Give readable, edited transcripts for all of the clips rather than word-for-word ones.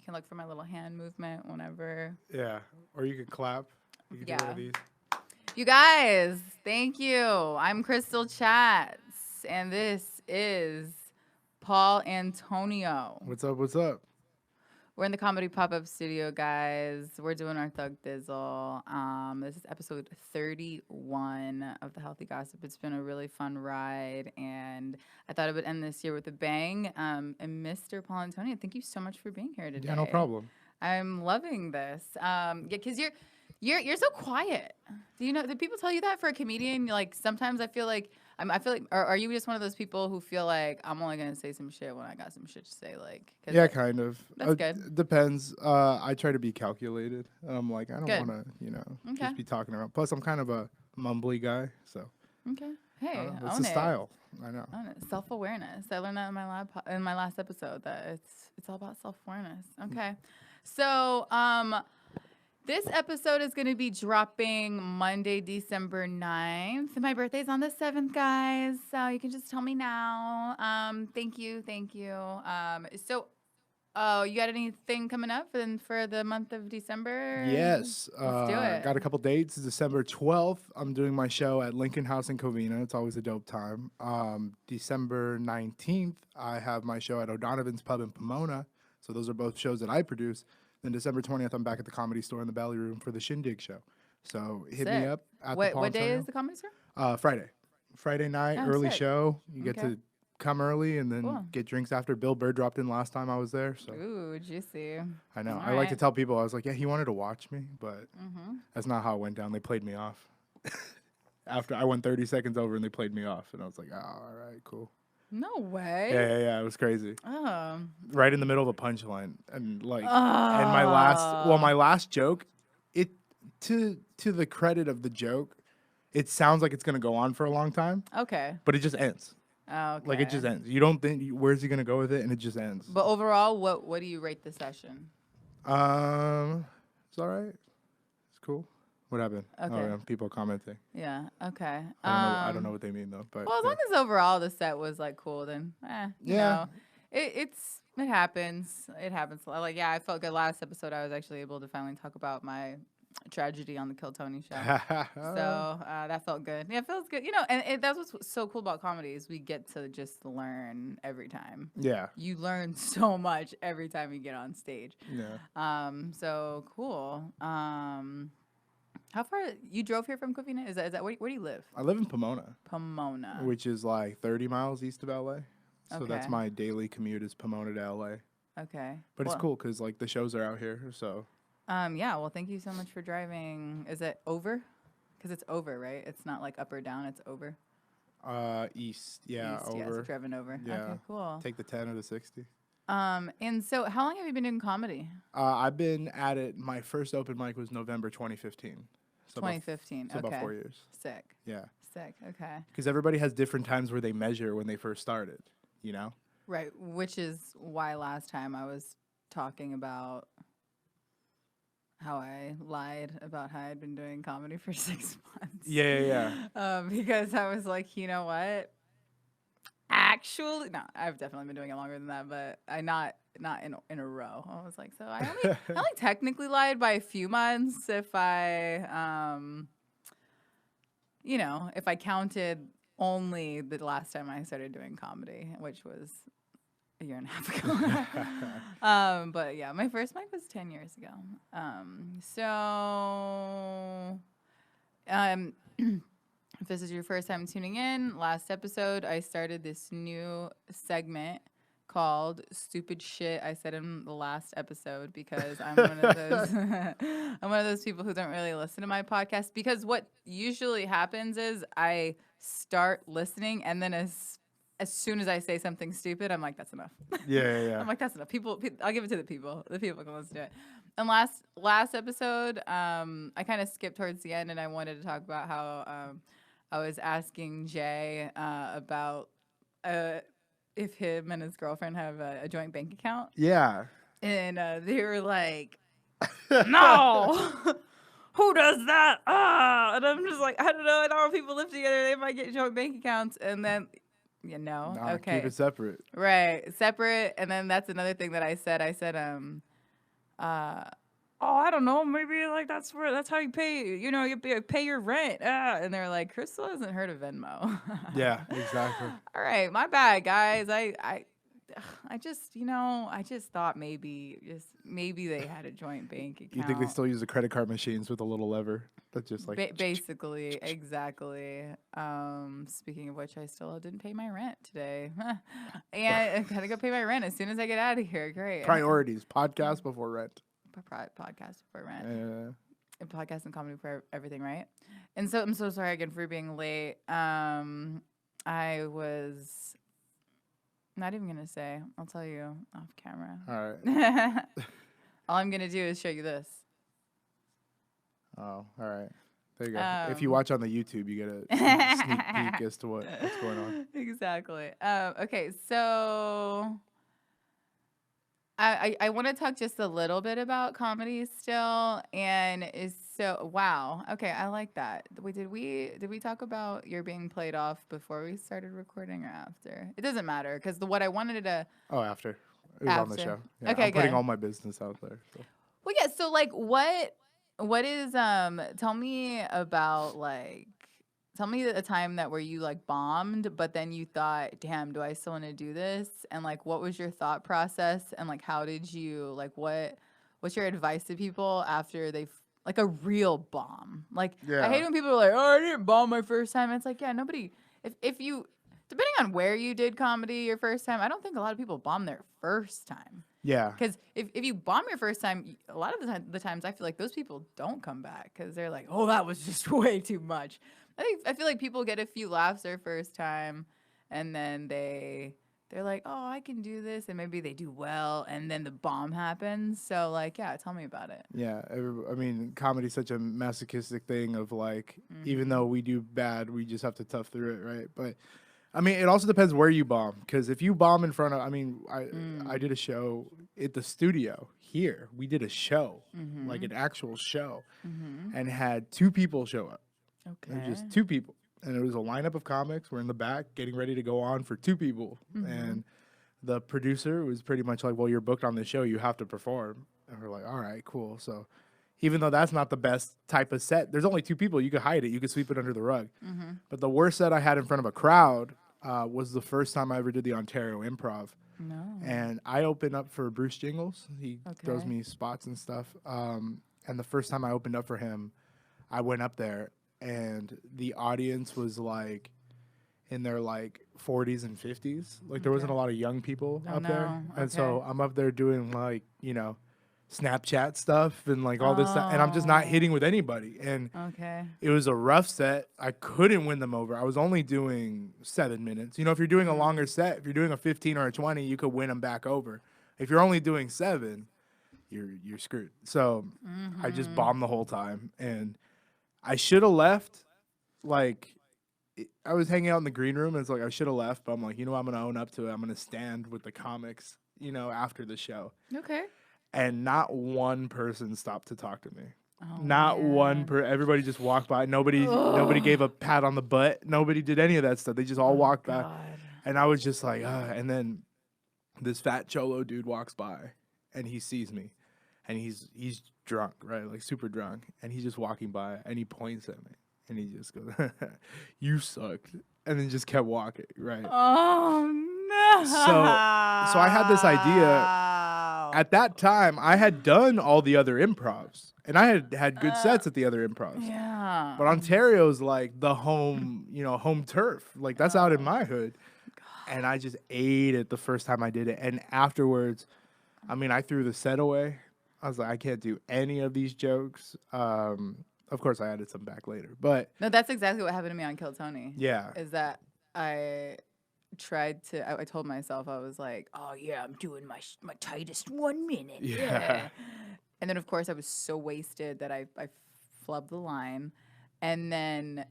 can look for my little hand movement whenever. Yeah. Or you could clap. You could do one of these. You guys, thank you. I'm Krystle Chats, and this is Paul Antonio. What's up? What's up? We're in the comedy pop-up studio, guys. We're doing our Thug Dizzle. This is episode 31 of The Healthy Gossip. It's been a really fun ride, and I thought I would end this year with a bang. And Mr. Paul Antonio, thank you so much for being here today. Yeah, no problem. I'm loving this. Yeah, because you're so quiet. Do you know? Did people tell you that for a comedian? Like sometimes I feel like are you just one of those people who feel like I'm only gonna say some shit when I got some shit to say? Like, yeah, kind of. That's good. Depends. I try to be calculated. I'm like, I don't want to, Okay. just be talking around. Plus, I'm kind of a mumbly guy, so. Okay. Hey, it's own the style. I know. Own it. Self-awareness. I learned that in my last episode that it's all about self-awareness. Okay. So, this episode is going to be dropping Monday, December 9th. My birthday's on the 7th, guys. So you can just tell me now. Thank you. You got anything coming up for the month of December? Yes. Let's do it. Got a couple dates. December 12th, I'm doing my show at Lincoln House in Covina. It's always a dope time. December 19th, I have my show at O'Donovan's Pub in Pomona. So those are both shows that I produce. Then December 20th, I'm back at the Comedy Store in the Valley Room for the Shindig show. So hit me up at the What day is the Comedy Store? Friday. Friday night, early show. You get to come early and then get drinks after. Bill Burr dropped in last time I was there. So. Ooh, juicy. I know. All I like to tell people, I was like, yeah, he wanted to watch me, but that's not how it went down. They played me off. After I went 30 seconds over and they played me off. And I was like, oh, all right, cool. No way. Yeah. It was crazy. Oh. Right in the middle of a punchline, and like, and my last joke, it to the credit of the joke, it sounds like it's gonna go on for a long time. Okay. But it just ends. Oh, okay. Like it just ends. You don't think where's he gonna go with it, and it just ends. But overall, what do you rate the session? It's all right. It's cool. What happened? Okay. Oh, yeah, people commenting. Yeah. Okay. I don't know what they mean though. But well, as long as overall the set was like cool, then you know, it happens. It happens. Like I felt good last episode. I was actually able to finally talk about my tragedy on the Kill Tony show. So that felt good. Yeah, it feels good. You know, and that's what's so cool about comedy is we get to just learn every time. Yeah. You learn so much every time you get on stage. Yeah. So cool. How far you drove here from Covina? Is that where do you live? I live in Pomona. Pomona. Which is like 30 miles east of LA. So that's Okay. my daily commute is Pomona to LA. Okay. But it's cool because like the shows are out here. So. Yeah. Well, thank you so much for driving. Is it over? Because it's over, right? It's not like up or down. It's over. East. Yeah. East, over. Yeah, so driving over. Yeah. Okay. Cool. Take the 10 or the 60. And so how long have you been doing comedy? I've been at it. My first open mic was November 2015. So 2015. So okay. about 4 years. Sick. Yeah. Sick. Okay. Because everybody has different times where they measure when they first started, you know? Right. Which is why last time I was talking about how I lied about how I'd been doing comedy for 6 months. Yeah. Because I was like, you know what? Actually, no, I've definitely been doing it longer than that, but not in a row. I was like, so I only technically lied by a few months if I if I counted only the last time I started doing comedy, which was a year and a half ago. But yeah, my first mic was 10 years ago. If this is your first time tuning in, last episode I started this new segment called Stupid Shit I Said in the Last Episode because I'm one of those I'm one of those people who don't really listen to my podcast because what usually happens is I start listening and then as soon as I say something stupid, I'm like, that's enough. Yeah. I'm like, that's enough. People, I'll give it to the people. The people can listen to it. And last episode, I kind of skipped towards the end and I wanted to talk about how I was asking Jay about if him and his girlfriend have a joint bank account. Yeah. And they were like, no, who does that? And I'm just like, I don't know. I know when people live together, they might get joint bank accounts. And then, okay. Keep it separate. Right. Separate. And then that's another thing that I said. I said, oh, I don't know, maybe like that's how you pay, pay your rent. And they're like, Krystle hasn't heard of Venmo. Yeah, exactly. All right, my bad, guys. I just, I just thought maybe they had a joint bank You think they account. still use the credit card machines with a little lever that just like Basically, exactly. Speaking of which, I still didn't pay my rent today, and I gotta go pay my rent as soon as I get out of here. Great. priorities? Podcast before rent. Podcast before rent. Uh, And podcast and comedy for everything, right? And so I'm so sorry again for being late. I was not even gonna say. I'll tell you off camera. all right. All I'm gonna do is show you this. Oh, all right. There you go. If you watch on the YouTube, you get a sneak peek as to what's going on. Exactly. Okay, so I want to talk just a little bit about comedy still, and is so wow. Okay, I like that. Wait, did we talk about your being played off before we started recording or after? It doesn't matter because what I wanted to Oh, after. It was on the After. show. Yeah, Okay, I'm putting good. all my business out there. So. well, yeah. So like, what is Tell me about tell me a time that where you like bombed, but then you thought, damn, do I still want to do this? And like, what was your thought process? And like, how did you like what's your advice to people after they've like a real bomb? Like, I hate Yeah. when people are like, oh, I didn't bomb my first time. It's like, yeah, nobody. If you depending on where you did comedy your first time, I don't think a lot of people bomb their first time. Yeah. Because if you bomb your first time, a lot of the times I feel like those people don't come back because they're like, oh, that was just way too much. I feel like people get a few laughs their first time, and then they're like, oh, I can do this, and maybe they do well, and then the bomb happens. So like, yeah, tell me about it. Yeah. I mean, comedy's such a masochistic thing of like, even though we do bad, we just have to tough through it, right? But I mean, it also depends where you bomb. Because if you bomb in front of, I mean, I did a show at the studio here. We did a show, like an actual show, and had 2 people show up. Okay. It was just 2 people. And it was a lineup of comics. We're in the back getting ready to go on for 2 people. And the producer was pretty much like, well, you're booked on this show. You have to perform. And we're like, all right, cool. So even though that's not the best type of set, there's only 2 people. You could hide it. You could sweep it under the rug. But the worst set I had in front of a crowd was the first time I ever did the Ontario Improv. No. And I opened up for Bruce Jingles. He throws Okay. me spots and stuff. And the first time I opened up for him, I went up there, and the audience was like in their like 40s and 50s. Like there wasn't a lot of young people Oh, up there. no. And so Okay. I'm up there doing like, Snapchat stuff and like all this stuff. And I'm just not hitting with anybody. And Okay. it was a rough set. I couldn't win them over. I was only doing 7 minutes. If you're doing a longer set, if you're doing a 15 or a 20, you could win them back over. If you're only doing 7, you're screwed. So I just bombed the whole time, and I should have left. Like I was hanging out in the green room, and it's like I should have left, but I'm like, I'm gonna own up to it. I'm gonna stand with the comics, after the show. Okay. And not one person stopped to talk to me. Oh, Not one man. everybody just walked by. Nobody gave a pat on the butt. Nobody did any of that stuff. They just all walked by. God. And I was just like, and then this fat cholo dude walks by, and he sees me, and he's drunk, right? Like super drunk. And he's just walking by, and he points at me, and he just goes, you sucked. And then just kept walking, right? Oh no. So I had this idea. At that time, I had done all the other improvs, and I had good sets at the other improvs. Yeah. But Ontario's like the home, home turf. Like that's out in my hood. And I just ate it the first time I did it. And afterwards, I mean, I threw the set away. I was like, I can't do any of these jokes. Of course, I added some back later. But No, that's exactly what happened to me on Kill Tony. yeah. Is that I tried to, I told myself, I was like, oh yeah, I'm doing my tightest 1 minute. Yeah. And then, of course, I was so wasted that I flubbed the line. And then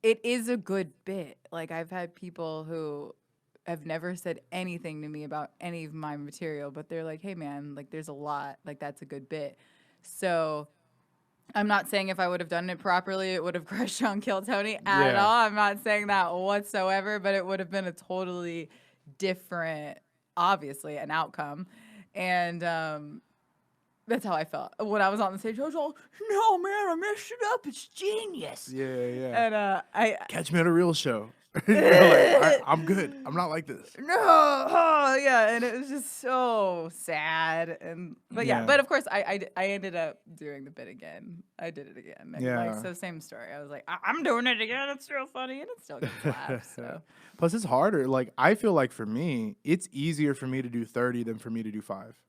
it is a good bit. Like, I've had people who have never said anything to me about any of my material, but they're like, hey, man, like, there's a lot. Like, that's a good bit. So I'm not saying if I would have done it properly, it would have crushed on Kill Tony at Yeah. all. I'm not saying that whatsoever, but it would have been a totally different, obviously, an outcome. And That's how I felt when I was on the stage. I was all, no, man, I messed it up. It's genius. Yeah, yeah. And I Catch me at a real show. You're like, I'm good. I'm not like this. no, oh, yeah, and it was just so sad. And but yeah, Yeah. but of course, I ended up doing the bit again. I did it again. And like, Yeah. so same story. I was like, I'm doing it again. It's real funny, and it still gets laughs. So Plus, it's harder. Like, I feel like for me, it's easier for me to do 30 than for me to do 5.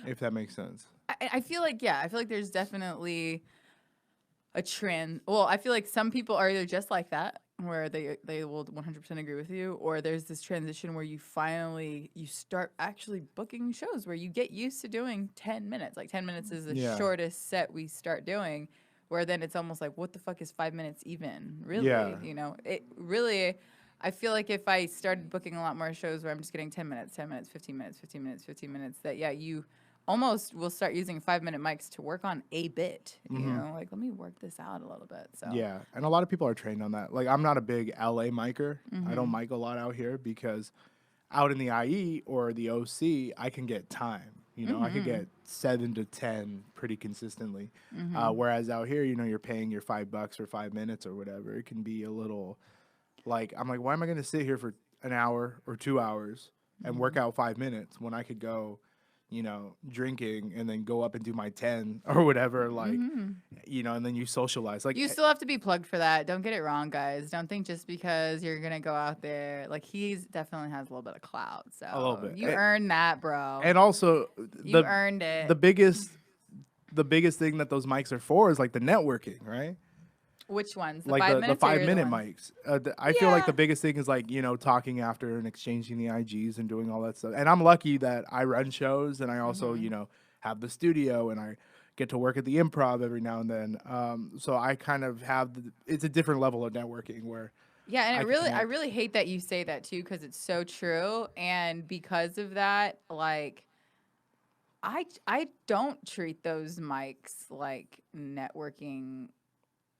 If that makes sense. I feel like, yeah, I feel like there's definitely a trend. Well, I feel like some people are either just like that, where they will 100% agree with you, or there's this transition where you start actually booking shows where you get used to doing 10 minutes. Like 10 minutes is the Yeah. shortest set we start doing, where then it's almost like, what the fuck is 5 minutes even? Really? Yeah. You know, it really, I feel like if I started booking a lot more shows where I'm just getting 10 minutes, 10 minutes, 15 minutes, 15 minutes, 15 minutes, that, yeah, you almost will start using 5-minute mics to work on a bit. You know, like, let me work this out a little bit. So Yeah, and a lot of people are trained on that. Like, I'm not a big LA micer. I Mm-hmm. don't mic a lot out here because out in the IE or the OC, I can get time. You know, I could Mm-hmm. get 7 to 10 pretty consistently. Whereas out here, you know, you're paying your $5 for 5 minutes or whatever. It can be a little like, I'm like, why am I going to sit here for an hour or 2 hours and work Mm-hmm. out 5 minutes when I could go, you know, drinking and then go up and do my 10 or whatever, like, you know, and then you socialize. Like, You still have to be plugged for that. Don't get it wrong, guys. Don't think just because you're gonna go out there, like, he's definitely has a little bit of clout. So a little bit. you earned that, bro. And also, You earned it. the biggest thing that those mics are for is like the networking, right? Which ones? The Like 5 the minutes or 5-minute the ones? mics. I feel like Yeah. the biggest thing is like, you know, talking after and exchanging the IGs and doing all that stuff. And I'm lucky that I run shows and I also, you know, have the studio and I get to work at the Improv every now and then. So I kind of have it's a different level of networking where Yeah, and I it can really, I connect. really hate that you say that too, because it's so true. And because of that, like, I don't treat those mics like networking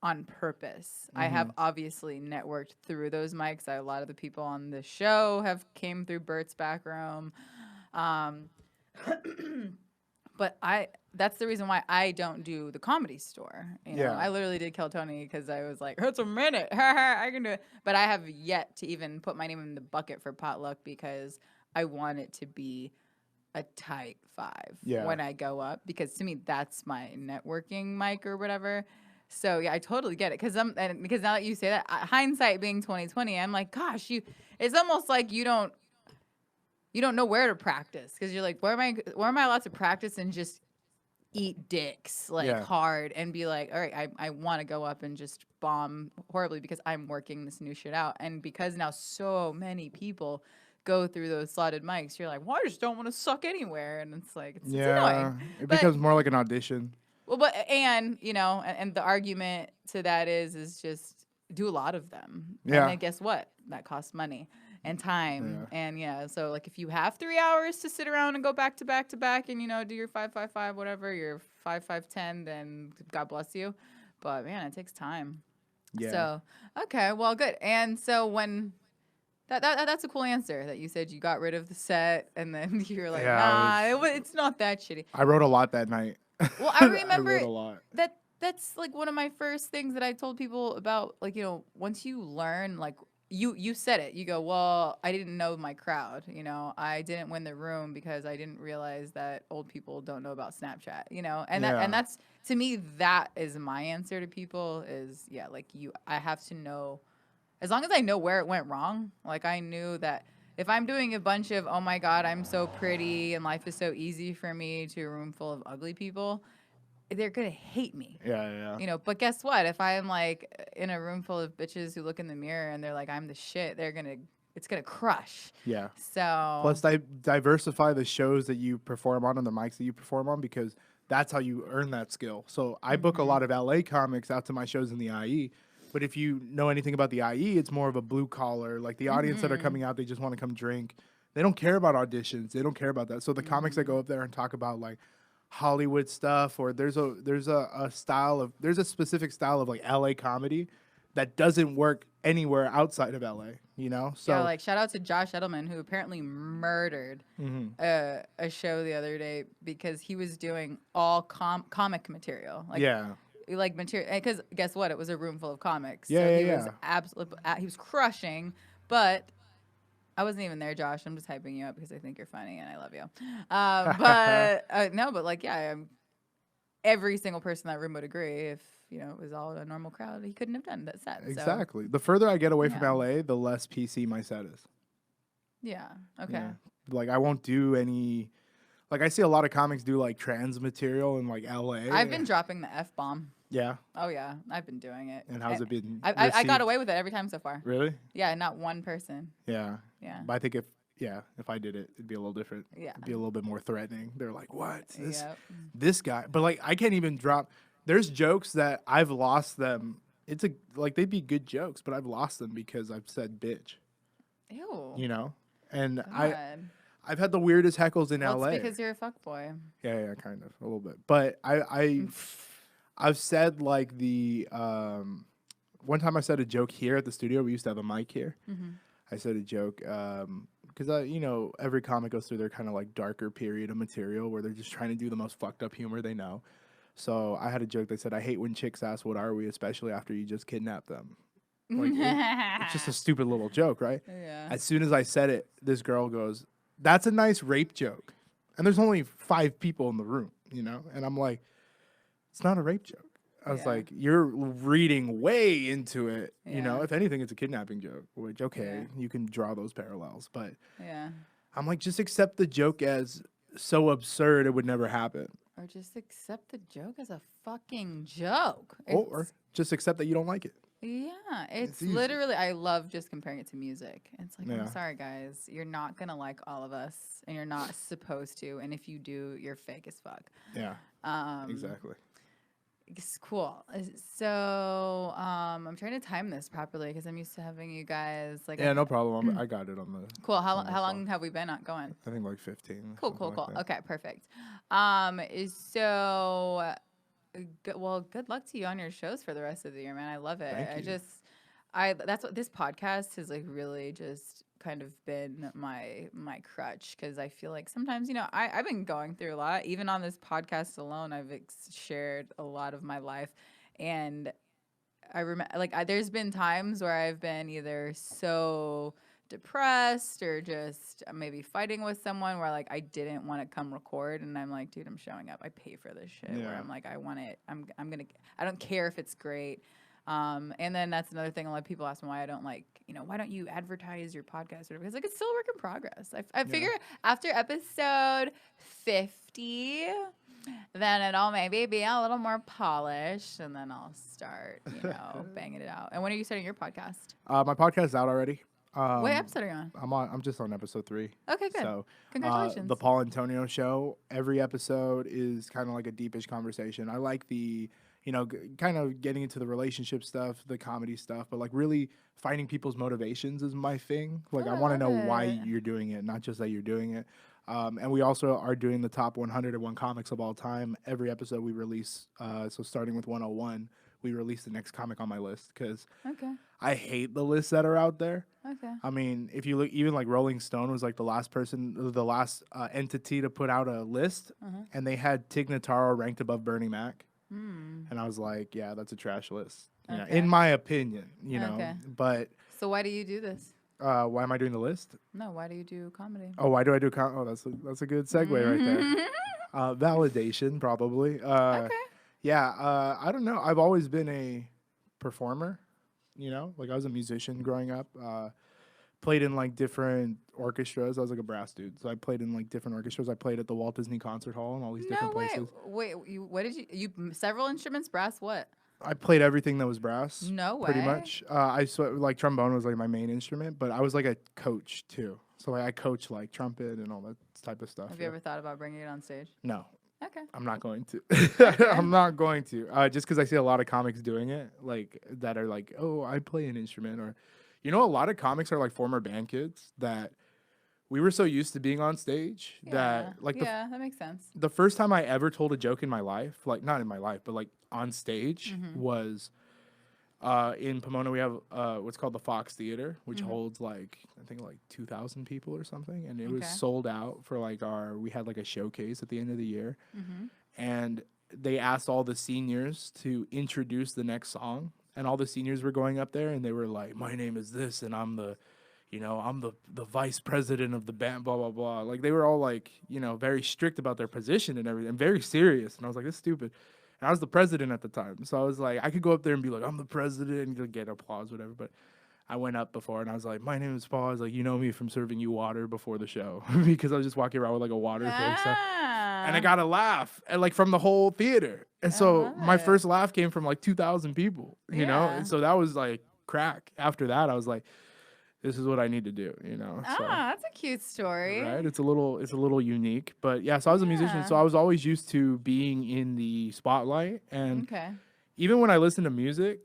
on purpose. I have obviously networked through those mics. A lot of the people on the show have came through Bert's back room. Um, but that's the reason why I don't do the Comedy Store. You know, Yeah. I literally did Kill Tony because I was like, it's a minute. I can do it. But I have yet to even put my name in the bucket for potluck because I want it to be a tight 5 Yeah. when I go up, because to me that's my networking mic or whatever. So yeah, I totally get it, because because now that you say that, hindsight being 2020, I'm like, gosh, it's almost like you don't know where to practice, because you're like, where am I allowed to practice and just eat dicks like Yeah. hard and be like, all right, I want to go up and just bomb horribly because I'm working this new shit out. And because now so many people go through those slotted mics, you're like, well, I just don't want to suck anywhere. And it's like, it's annoying. It But becomes more like an audition. well, but and you know, and the argument to that is just do a lot of them. Yeah. And then guess what? That costs money and time. And yeah, so like if you have 3 hours to sit around and go back to back to back and, you know, do your 5-5-5, whatever, your 5-5-10, then God bless you. But man, it takes time. Yeah. So okay, well, good. And so when that's a cool answer that you said you got rid of the set and then you're like, Yeah, nah, it's not that shitty. I wrote a lot that night. Well, I remember I wrote a lot. that's like one of my first things that I told people about, like, you know, once you learn, like, you said it. You go, well, I didn't know my crowd. You know, I didn't win the room because I didn't realize that old people don't know about Snapchat. You know, and Yeah. that's, to me, that is my answer to people is, yeah, like, I have to know, as long as I know where it went wrong. Like, I knew that if I'm doing a bunch of, oh my God, I'm so pretty and life is so easy for me, to a room full of ugly people, they're gonna hate me. Yeah. You know, but guess what? If I'm like in a room full of bitches who look in the mirror and they're like, I'm the shit, it's gonna crush. Yeah. So Plus, diversify the shows that you perform on and the mics that you perform on, because that's how you earn that skill. So I book a lot of LA comics out to my shows in the IE. But if you know anything about the IE, it's more of a blue collar. Like the audience that are coming out, they just want to come drink. They don't care about auditions. They don't care about that. So the comics that go up there and talk about like Hollywood stuff, or there's a specific style of like LA comedy that doesn't work anywhere outside of LA. you know? Yeah, So like shout out to Josh Edelman, who apparently murdered a show the other day because he was doing all comic material. Like material, because guess what? It was a room full of comics, yeah, so yeah, he was yeah. absolutely he was crushing. But I wasn't even there, Josh. I'm just hyping you up because I think you're funny and I love you. But no, but like yeah, every single person in that room would agree. If it was all a normal crowd, he couldn't have done that set. So Exactly. The further I get away from yeah, LA, the less PC my set is. yeah, okay, Yeah. Like I won't do any. Like I see a lot of comics do like trans material in like LA. I've been dropping the F bomb. Yeah. Oh yeah, I've been doing it. And how's it been I got received? away with it every time so far. Really? Yeah, not one person. Yeah. Yeah. But I think if I did it, it'd be a little different. Yeah. It'd be a little bit more threatening. They're like, what? Yep. This guy. But like I can't even drop. There's jokes that I've lost them. It's like they'd be good jokes, but I've lost them because I've said bitch. Ew. You know? And God. I've had the weirdest heckles in Well, LA. it's because you're a fuckboy. Yeah, kind of a little bit. But I've said like the one time I said a joke here at the studio. We used to have a mic here. I said a joke because every comic goes through their kind of like darker period of material where they're just trying to do the most fucked up humor they know. So I had a joke that said, "I hate when chicks ask what are we, especially after you just kidnapped them." Like it's just a stupid little joke, right? Yeah. As soon as I said it, this girl goes, "That's a nice rape joke," and there's only 5 people in the room, and I'm like, "It's not a rape joke." I was like, "You're reading way into it, If anything, it's a kidnapping joke." Which you can draw those parallels, but I'm like, just accept the joke as so absurd it would never happen. Or just accept the joke as a fucking joke. Or just accept that you don't like it. Yeah, it's easy. literally, I love just comparing it to music. It's like, Yeah. I'm sorry, guys. You're not going to like all of us, and you're not supposed to. And if you do, you're fake as fuck. Yeah, exactly. It's cool. So I'm trying to time this properly because I'm used to having you guys like. Yeah, no problem. I got it on the. Cool. How long have we been going? I think like 15. Cool. Like Okay, perfect. So, good luck to you on your shows for the rest of the year, man. I love it. Thank you. That's what this podcast has like really just kind of been my crutch because I feel like sometimes I've been going through a lot. Even on this podcast alone, I've shared a lot of my life, and I remember there's been times where I've been either so depressed or just maybe fighting with someone where like I didn't want to come record, and I'm like, dude, I'm showing up. I pay for this shit. Yeah. Where I'm like, I want it. I don't care if it's great. And then that's another thing. A lot of people ask me why I don't why don't you advertise your podcast? Or because it's still a work in progress. I figure after episode 50, then it'll maybe be a little more polished, and then I'll start, banging it out. And when are you starting your podcast? My podcast is out already. What episode are you on? I'm just on episode 3. Okay, good. So, congratulations. the Paul Antonio Show. Every episode is kind of like a deepish conversation. I like the, kind of getting into the relationship stuff, the comedy stuff, but like really finding people's motivations is my thing. Like I want to know why you're doing it, not just that you're doing it. And we also are doing the top 101 comics of all time. Every episode we release. So starting with 101, we release the next comic on my list because I hate the lists that are out there. Okay. I mean, if you look, even like Rolling Stone was like the last entity to put out a list, and they had Tig Notaro ranked above Bernie Mac. And I was like, yeah, that's a trash list, in my opinion, But so why do you do this? why am I doing the list? No, why do you do comedy? Oh, why do I do Oh, that's a good segue right there. Validation, probably. Yeah, I don't know. I've always been a performer, like I was a musician growing up. Played in like different orchestras. I was like a brass dude, so I played in like different orchestras. I played at the Walt Disney Concert Hall and all these different places. Wait, what did you several instruments, brass, what? I played everything that was brass. No way. Pretty much. Like trombone was like my main instrument, but I was like a coach too. So like I coach like trumpet and all that type of stuff. Have you ever thought about bringing it on stage? No. Okay. I'm not going to. I'm not going to. Just because I see a lot of comics doing it, like that are like, oh, I play an instrument, or, a lot of comics are like former band kids that we were so used to being on stage that like that makes sense. The first time I ever told a joke in my life, like not in my life, but like on stage was In Pomona, we have what's called the Fox Theater, which holds like I think like 2,000 people or something, and it was Okay. sold out for like we had like a showcase at the end of the year, Mm-hmm. and they asked all the seniors to introduce the next song, and all the seniors were going up there, and they were like, "My name is this, and I'm the." I'm the vice president of the band, blah, blah, blah. Like, they were all, like, very strict about their position and everything, and very serious. And I was like, this is stupid. And I was the president at the time. So I was like, I could go up there and be like, I'm the president, and get applause, whatever. But I went up before, and I was like, my name is Paul. I was like, you know me from serving you water before the show. Because I was just walking around with, like, a water thing. So, and I got a laugh, and, like, from the whole theater. And so love my it. first laugh came from, like, 2,000 people, you know? Yeah. And so that was, like, crack. After that, I was like, this is what I need to do, So, That's a cute story. right? It's a little unique, but yeah. So I was a musician, so I was always used to being in the spotlight, and Okay. even when I listen to music,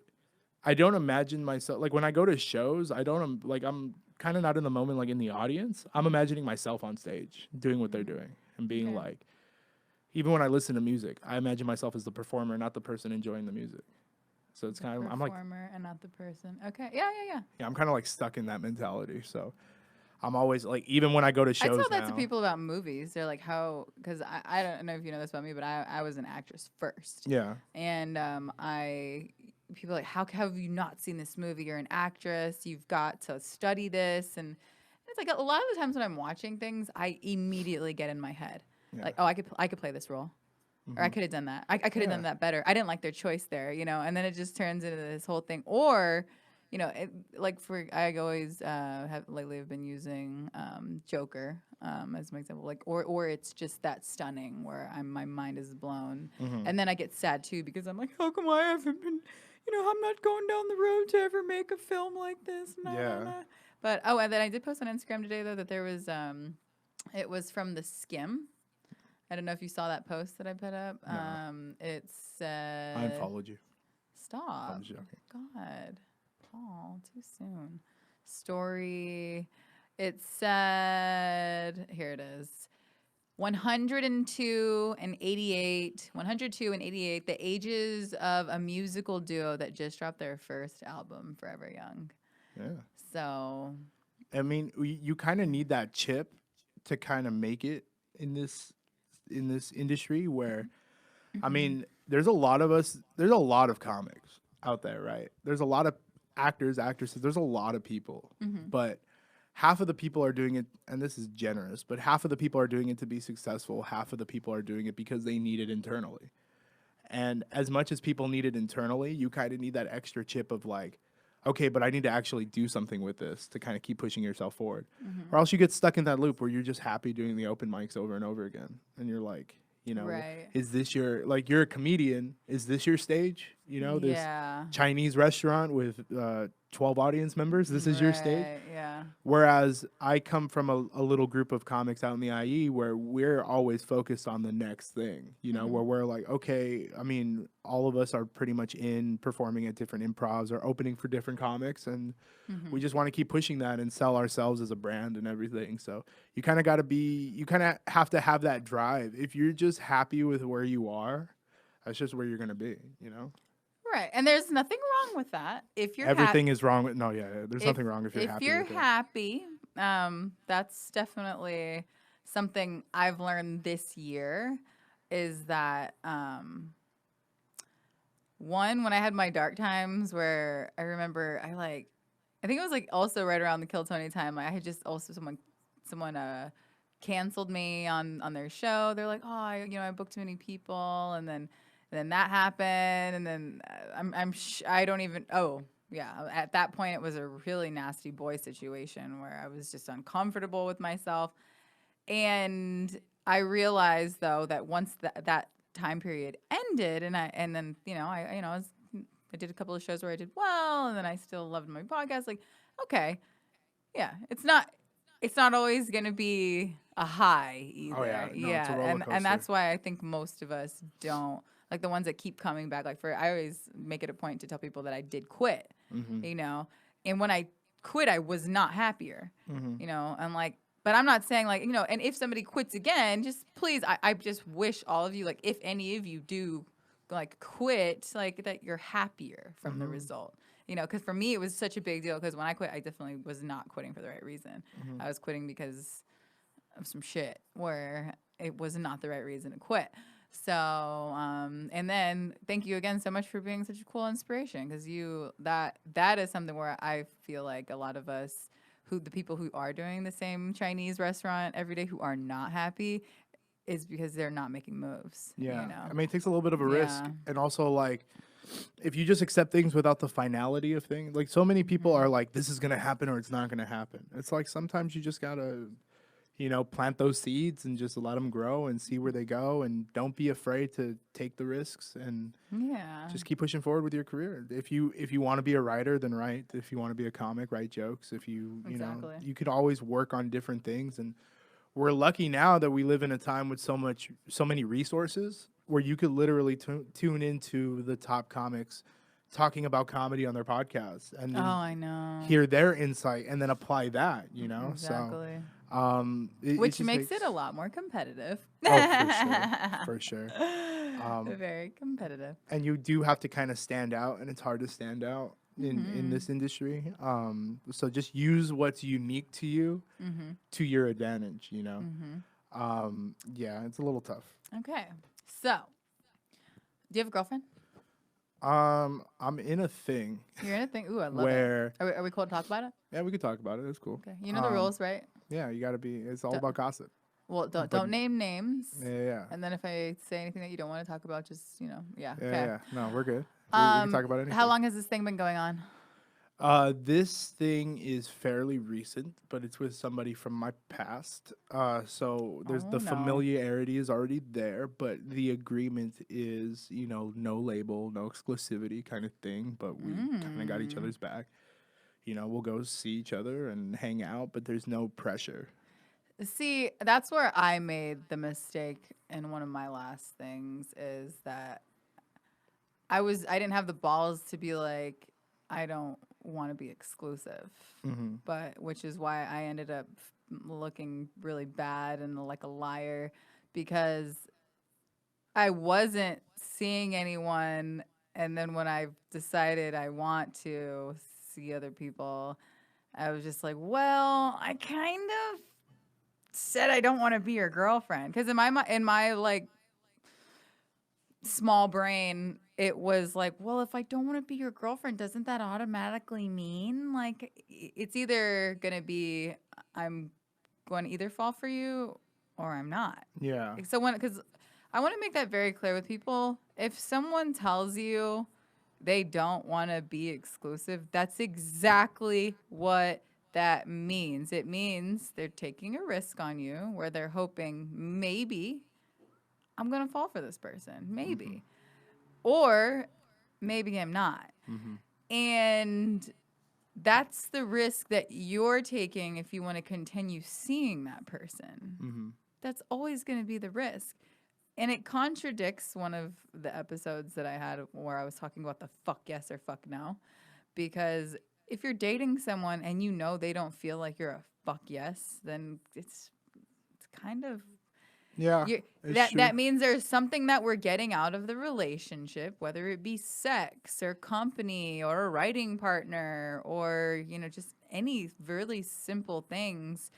I don't imagine myself like when I go to shows. I don't like I'm kind of not in the moment, like in the audience. I'm imagining myself on stage doing what they're doing and being Okay. like. Even when I listen to music, I imagine myself as the performer, not the person enjoying the music. So it's kind of I'm like Performer and not the person. Okay. Yeah. I'm kind of like stuck in that mentality. So I'm always like, even when I go to I shows tell that now. to people about movies. They're like, how? Because I don't know if you know this about me, but I was an actress first. Yeah. And people are like, how have you not seen this movie? You're an actress. You've got to study this. And it's like a lot of the times when I'm watching things, I immediately get in my head, Yeah. like, oh, I could play this role. Or I could have done that. I could have done that better. I didn't like their choice there, And then it just turns into this whole thing. Or, I always have lately have been using Joker as my example. Or it's just that stunning where my mind is blown, and then I get sad too because I'm like, how come I haven't been, I'm not going down the road to ever make a film like this. Yeah. But and then I did post on Instagram today though that there was it was from The Skim. I don't know if you saw that post that I put up. No. It said, I unfollowed you. Stop. I was joking. God. Paul, too soon. Story. It said, here it is. 102 and 88. 102 and 88. The ages of a musical duo that just dropped their first album, Forever Young. Yeah. So. I mean, you kind of need that chip to kind of make it in this industry where, I mean, there's a lot of comics out there, right? There's a lot of actors, actresses, there's a lot of people, but half of the people are doing it, and this is generous, but half of the people are doing it to be successful. Half of the people are doing it because they need it internally. And as much as people need it internally, you kind of need that extra chip of like, okay, but I need to actually do something with this to kind of keep pushing yourself forward. Or else you get stuck in that loop where you're just happy doing the open mics over and over again. And you're like, Right. is this you're a comedian, is this your stage? This Yeah. Chinese restaurant with 12 audience members, this is your stage? Right, yeah. Whereas I come from a little group of comics out in the IE where we're always focused on the next thing, where we're like, okay, I mean, all of us are pretty much in performing at different improvs or opening for different comics. And we just want to keep pushing that and sell ourselves as a brand and everything. So you kind of have to have that drive. If you're just happy with where you are, that's just where you're going to be, Right. And there's nothing wrong with that. If you're Everything is wrong with, there's nothing wrong if you're if happy you're with it. happy, that's definitely something I've learned this year is that one, when I had my dark times where I remember I think it was like also right around the Kill Tony time, I had just also someone canceled me on their show. They're like, oh, I booked too many people, and then that happened, and then I don't even. Oh, yeah. At that point, it was a really nasty boy situation where I was just uncomfortable with myself, and I realized though that once that time period ended, and then I did a couple of shows where I did well, and then I still loved my podcast. Like, okay, yeah, it's not always gonna be a high either. Oh, yeah. No, it's a roller and coaster. that's why I think most of us don't. Like the ones that keep coming back. I always make it a point to tell people that I did quit, and when I quit, I was not happier, and but I'm not saying and if somebody quits again, just please, I just wish all of you, if any of you do quit, that you're happier from the result. you know, because for me it was such a big deal. Because when I quit, I definitely was not quitting for the right reason. Mhm. I was quitting because of some shit where it was not the right reason to quit. So, and then thank you again so much for being such a cool inspiration, because that is something where I feel like a lot of us, the people who are doing the same Chinese restaurant every day who are not happy, is because they're not making moves. Yeah. You know? I mean, it takes a little bit of a risk. Yeah. And also, like, if you just accept things without the finality of things, like, so many people are like, this is going to happen or it's not going to happen. It's like sometimes you just got to, you know, plant those seeds and just let them grow and see where they go. And don't be afraid to take the risks and Yeah. just keep pushing forward with your career. If you want to be a writer, then write. If you want to be a comic, write jokes. If you know, Exactly. you could always work on different things. And we're lucky now that we live in a time with so many resources where you could literally tune into the top comics talking about comedy on their podcasts and Oh, then I know. hear their insight and then apply that, you know? Exactly. So, it Which just makes takes, it a lot more competitive. oh, for sure. Very competitive. And you do have to kind of stand out, and it's hard to stand out in this industry. So just use what's unique to you to your advantage, you know? Yeah, it's a little tough. Okay. So, do you have a girlfriend? I'm in a thing You're in a thing. Ooh, I love where, it. Are we cool to talk about it? yeah, we could talk about it. It's cool. Okay. You know the rules, right? Yeah, you gotta be, it's all Don't- about gossip. Well, don't But- name names. Yeah. And then if I say anything that you don't want to talk about, just, you know, yeah. Yeah, Okay. yeah. No, we're good. We can talk about anything. How long has this thing been going on? This thing is fairly recent, but it's with somebody from my past. So there's Oh, the no. familiarity is already there, but the agreement is, you know, no label, no exclusivity kind of thing. But we kind of got each other's back. You know, we'll go see each other and hang out, but there's no pressure. See, that's where I made the mistake in one of my last things, is that I didn't have the balls to be like, I don't want to be exclusive. But which is why I ended up looking really bad and like a liar, because I wasn't seeing anyone, and then when I decided I want to see other people, I was just like, well, I kind of said I don't want to be your girlfriend, because in my like small brain, it was like, well, if I don't want to be your girlfriend, doesn't that automatically mean like it's either gonna be I'm going to either fall for you or I'm not. Yeah. So because I want to make that very clear with people, if someone tells you they don't want to be exclusive, that's exactly what that means. It means they're taking a risk on you where they're hoping maybe I'm going to fall for this person. Maybe. Or maybe I'm not. And that's the risk that you're taking if you want to continue seeing that person. That's always going to be the risk. And it contradicts one of the episodes that I had where I was talking about the fuck yes or fuck no. Because if you're dating someone and you know they don't feel like you're a fuck yes, then it's kind of Yeah. that means there's something that we're getting out of the relationship, whether it be sex or company or a writing partner or, you know, just any really simple things.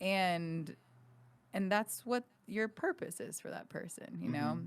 And that's what your purpose is for that person, you know?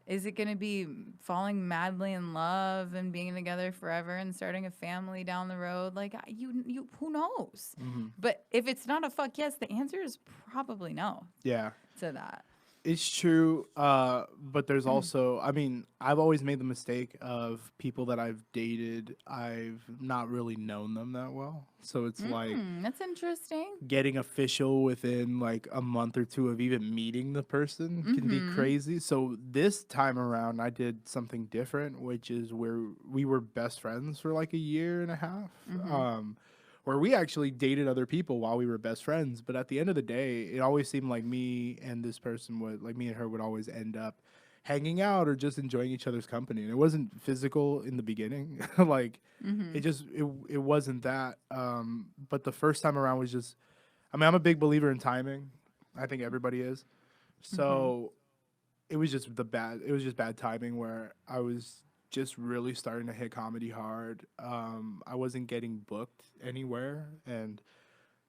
Is it going to be falling madly in love and being together forever and starting a family down the road? Like, you who knows? But if it's not a fuck yes, the answer is probably no Yeah. to that. It's true, but there's also, I mean, I've always made the mistake of people that I've dated, I've not really known them that well. So it's like That's interesting. getting official within like a month or two of even meeting the person can be crazy. So this time around, I did something different, which is where we were best friends for like a year and a half. Where we actually dated other people while we were best friends. But at the end of the day, it always seemed like me and this person me and her would always end up hanging out or just enjoying each other's company. And it wasn't physical in the beginning. Like, it wasn't that. But the first time around was just, I mean, I'm a big believer in timing. I think everybody is. So it was just bad timing where I was just really starting to hit comedy hard. I wasn't getting booked anywhere, and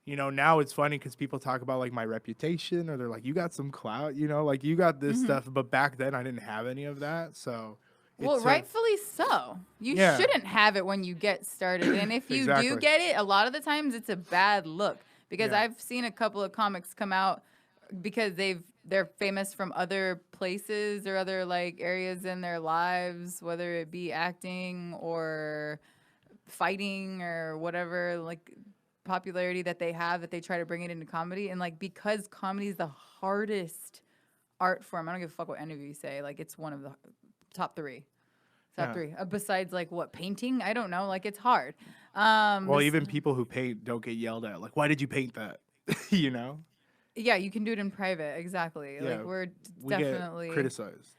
now it's funny because people talk about like my reputation, or they're like, "You got some clout," like you got this Mm-hmm. stuff. But back then, I didn't have any of that, so it Well, took. rightfully so. You Yeah, shouldn't have it when you get started. And if you do exactly. get it, a lot of the times it's a bad look because Yeah, I've seen a couple of comics come out because they're famous from other places or other like areas in their lives, whether it be acting or fighting or whatever like popularity that they have that they try to bring it into comedy. And like because comedy is the hardest art form, I don't give a fuck what any of you say. Like it's one of the top three. Top yeah. three. Besides, like, what, painting? I don't know. Like, it's hard. Well, even people who paint don't get yelled at. Like, why did you paint that? you know? Yeah, you can do it in private. Exactly. Yeah, Like, we're we get definitely criticized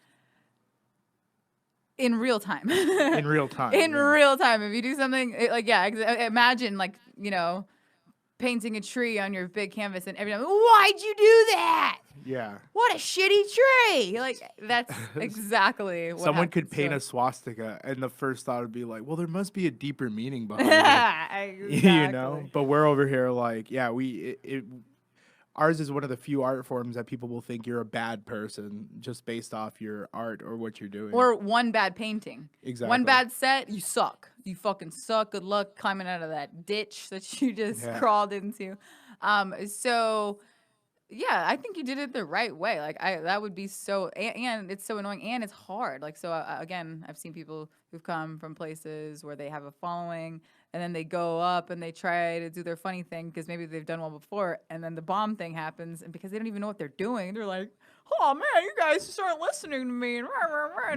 in real time. in real time. In Yeah. real time. If you do something, like, yeah, imagine, like, painting a tree on your big canvas and every time, why'd you do that? Yeah. What a shitty tree! Like that's exactly what Someone could happens paint to a swastika, and the first thought would be like, "Well, there must be a deeper meaning behind it." Exactly. But we're over here like, yeah, ours is one of the few art forms that people will think you're a bad person just based off your art or what you're doing. Or one bad painting. Exactly. One bad set, you suck. You fucking suck. Good luck climbing out of that ditch that you just Yeah. crawled into. So yeah, I think you did it the right way. Like that would be so, and it's so annoying and it's hard. Like, so again, I've seen people who've come from places where they have a following and then they go up and they try to do their funny thing because maybe they've done well before, and then the bomb thing happens, and because they don't even know what they're doing, they're like, "Oh man, you guys just aren't listening to me," and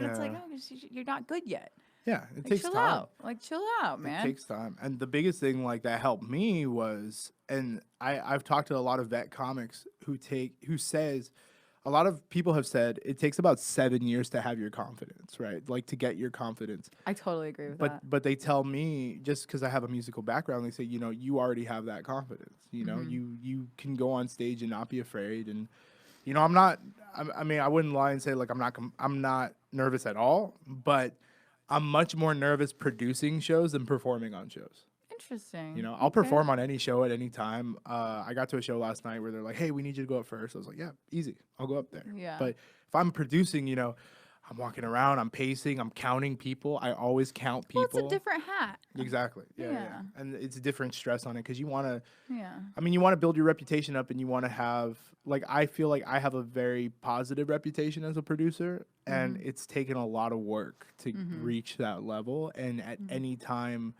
it's like, Yeah. "Oh, you're not good yet. Yeah, it Like, takes chill time. out. Like, chill out, man." It takes time. And the biggest thing like that helped me was, and I've talked to a lot of vet comics who says a lot of people have said it takes about 7 years to have your confidence, right? Like to get your confidence. I totally agree with But that. but they tell me, just because I have a musical background, they say, you already have that confidence. You can go on stage and not be afraid. And I'm not. I mean, I wouldn't lie and say like I'm not nervous at all, but I'm much more nervous producing shows than performing on shows. Interesting. I'll Okay. perform on any show at any time. I got to a show last night where they're like, "Hey, we need you to go up first." I was like, "Yeah, easy. I'll go up there." Yeah. But if I'm producing, I'm walking around, I'm pacing, I'm counting people. I always count people. Well, it's a different hat. Exactly. Yeah. Yeah. And it's a different stress on it because you want to. Yeah. I mean, you want to build your reputation up, and you want to have like I feel like I have a very positive reputation as a producer, and it's taken a lot of work to reach that level. And at any time,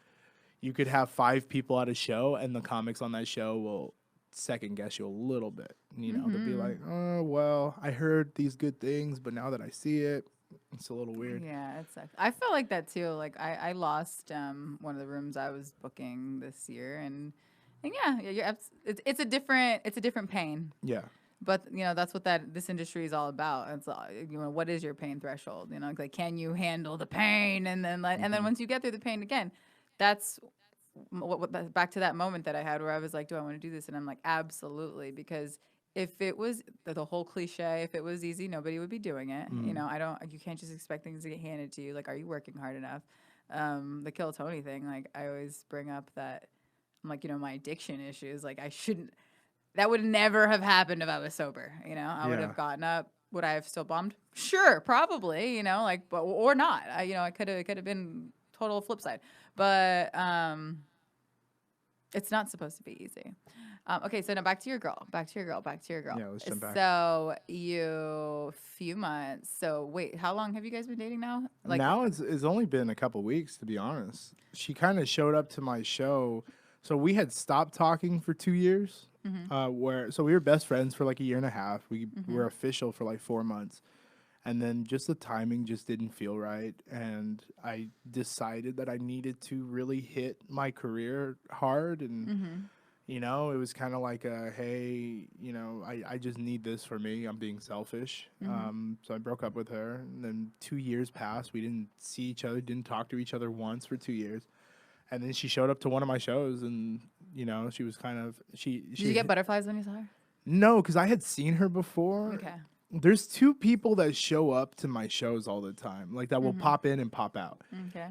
you could have 5 people at a show, and the comics on that show will second guess you a little bit. They'll be like, "Oh, well, I heard these good things, but now that I see it, it's a little weird." Yeah, it sucks. I felt like that too. Like I lost one of the rooms I was booking this year, and yeah, it's a different pain. Yeah. But that's what this industry is all about. It's what is your pain threshold? Like can you handle the pain, and then once you get through the pain again, that's back to that moment that I had where I was like, do I want to do this? And I'm like, absolutely, because if it was the whole cliche, if it was easy, nobody would be doing it. You can't just expect things to get handed to you. Like, are you working hard enough? The Kill Tony thing, like I always bring up that I'm like, my addiction issues, like that would never have happened if I was sober. I would have gotten up. Would I have still bombed? Sure, probably. But or not. I could have been total flip side. But it's not supposed to be easy. Okay, so now back to your girl. Yeah, let's jump back. So few months. So wait, how long have you guys been dating now? Like Now it's only been a couple weeks, to be honest. She kind of showed up to my show. So we had stopped talking for 2 years. So we were best friends for like a year and a half. We were official for like 4 months. And then just the timing just didn't feel right. And I decided that I needed to really hit my career hard. And, it was kind of like hey, I just need this for me. I'm being selfish. So I broke up with her. And then 2 years passed. We didn't see each other, didn't talk to each other once for 2 years. And then she showed up to one of my shows, and, she was kind of... Did you get butterflies when you saw her? No, because I had seen her before. Okay. there's two people that show up to my shows all the time, like that will pop in and pop out. Okay.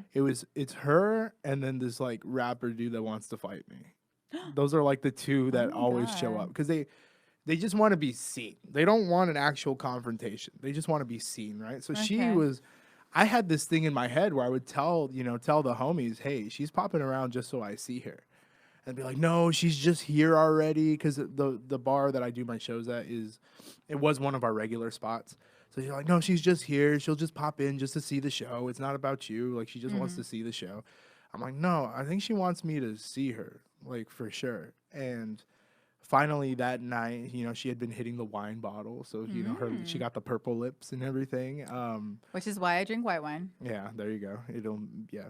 It's her and then this like rapper dude that wants to fight me. Those are like the two Oh that my always show up God. because they just want to be seen. They don't want an actual confrontation. They just want to be seen, right? So Okay. I had this thing in my head where I would tell the homies, hey, she's popping around just so I see her. And be like, no, she's just here already. Because the bar that I do my shows at it was one of our regular spots. So you're like, no, she's just here. She'll just pop in just to see the show. It's not about you. Like, she just wants to see the show. I'm like, no, I think she wants me to see her, like, for sure. And finally that night, she had been hitting the wine bottle. So, she got the purple lips and everything. Which is why I drink white wine. Yeah, there you go. It'll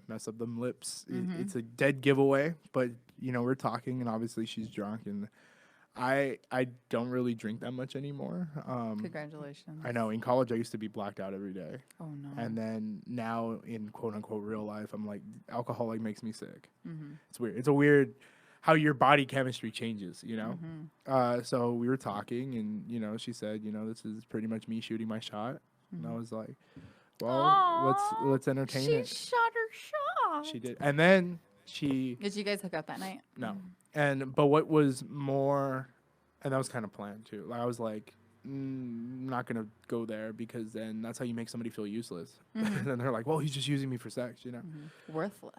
mess up them lips. It's a dead giveaway, but we're talking and obviously she's drunk and I don't really drink that much anymore. Congratulations. I know in college I used to be blacked out every day. Oh no. And then now in quote unquote real life I'm like alcohol like makes me sick. It's weird. It's a weird how your body chemistry changes, So we were talking and she said, this is pretty much me shooting my shot. And I was like, well, Aw, let's entertain she it. shot her shot. She did. And then she Did you guys hook up that night? no. But what was more and that was kind of planned too. Like I was like, I'm not gonna go there because then that's how you make somebody feel useless. And then they're like, well, he's just using me for sex, Worthless.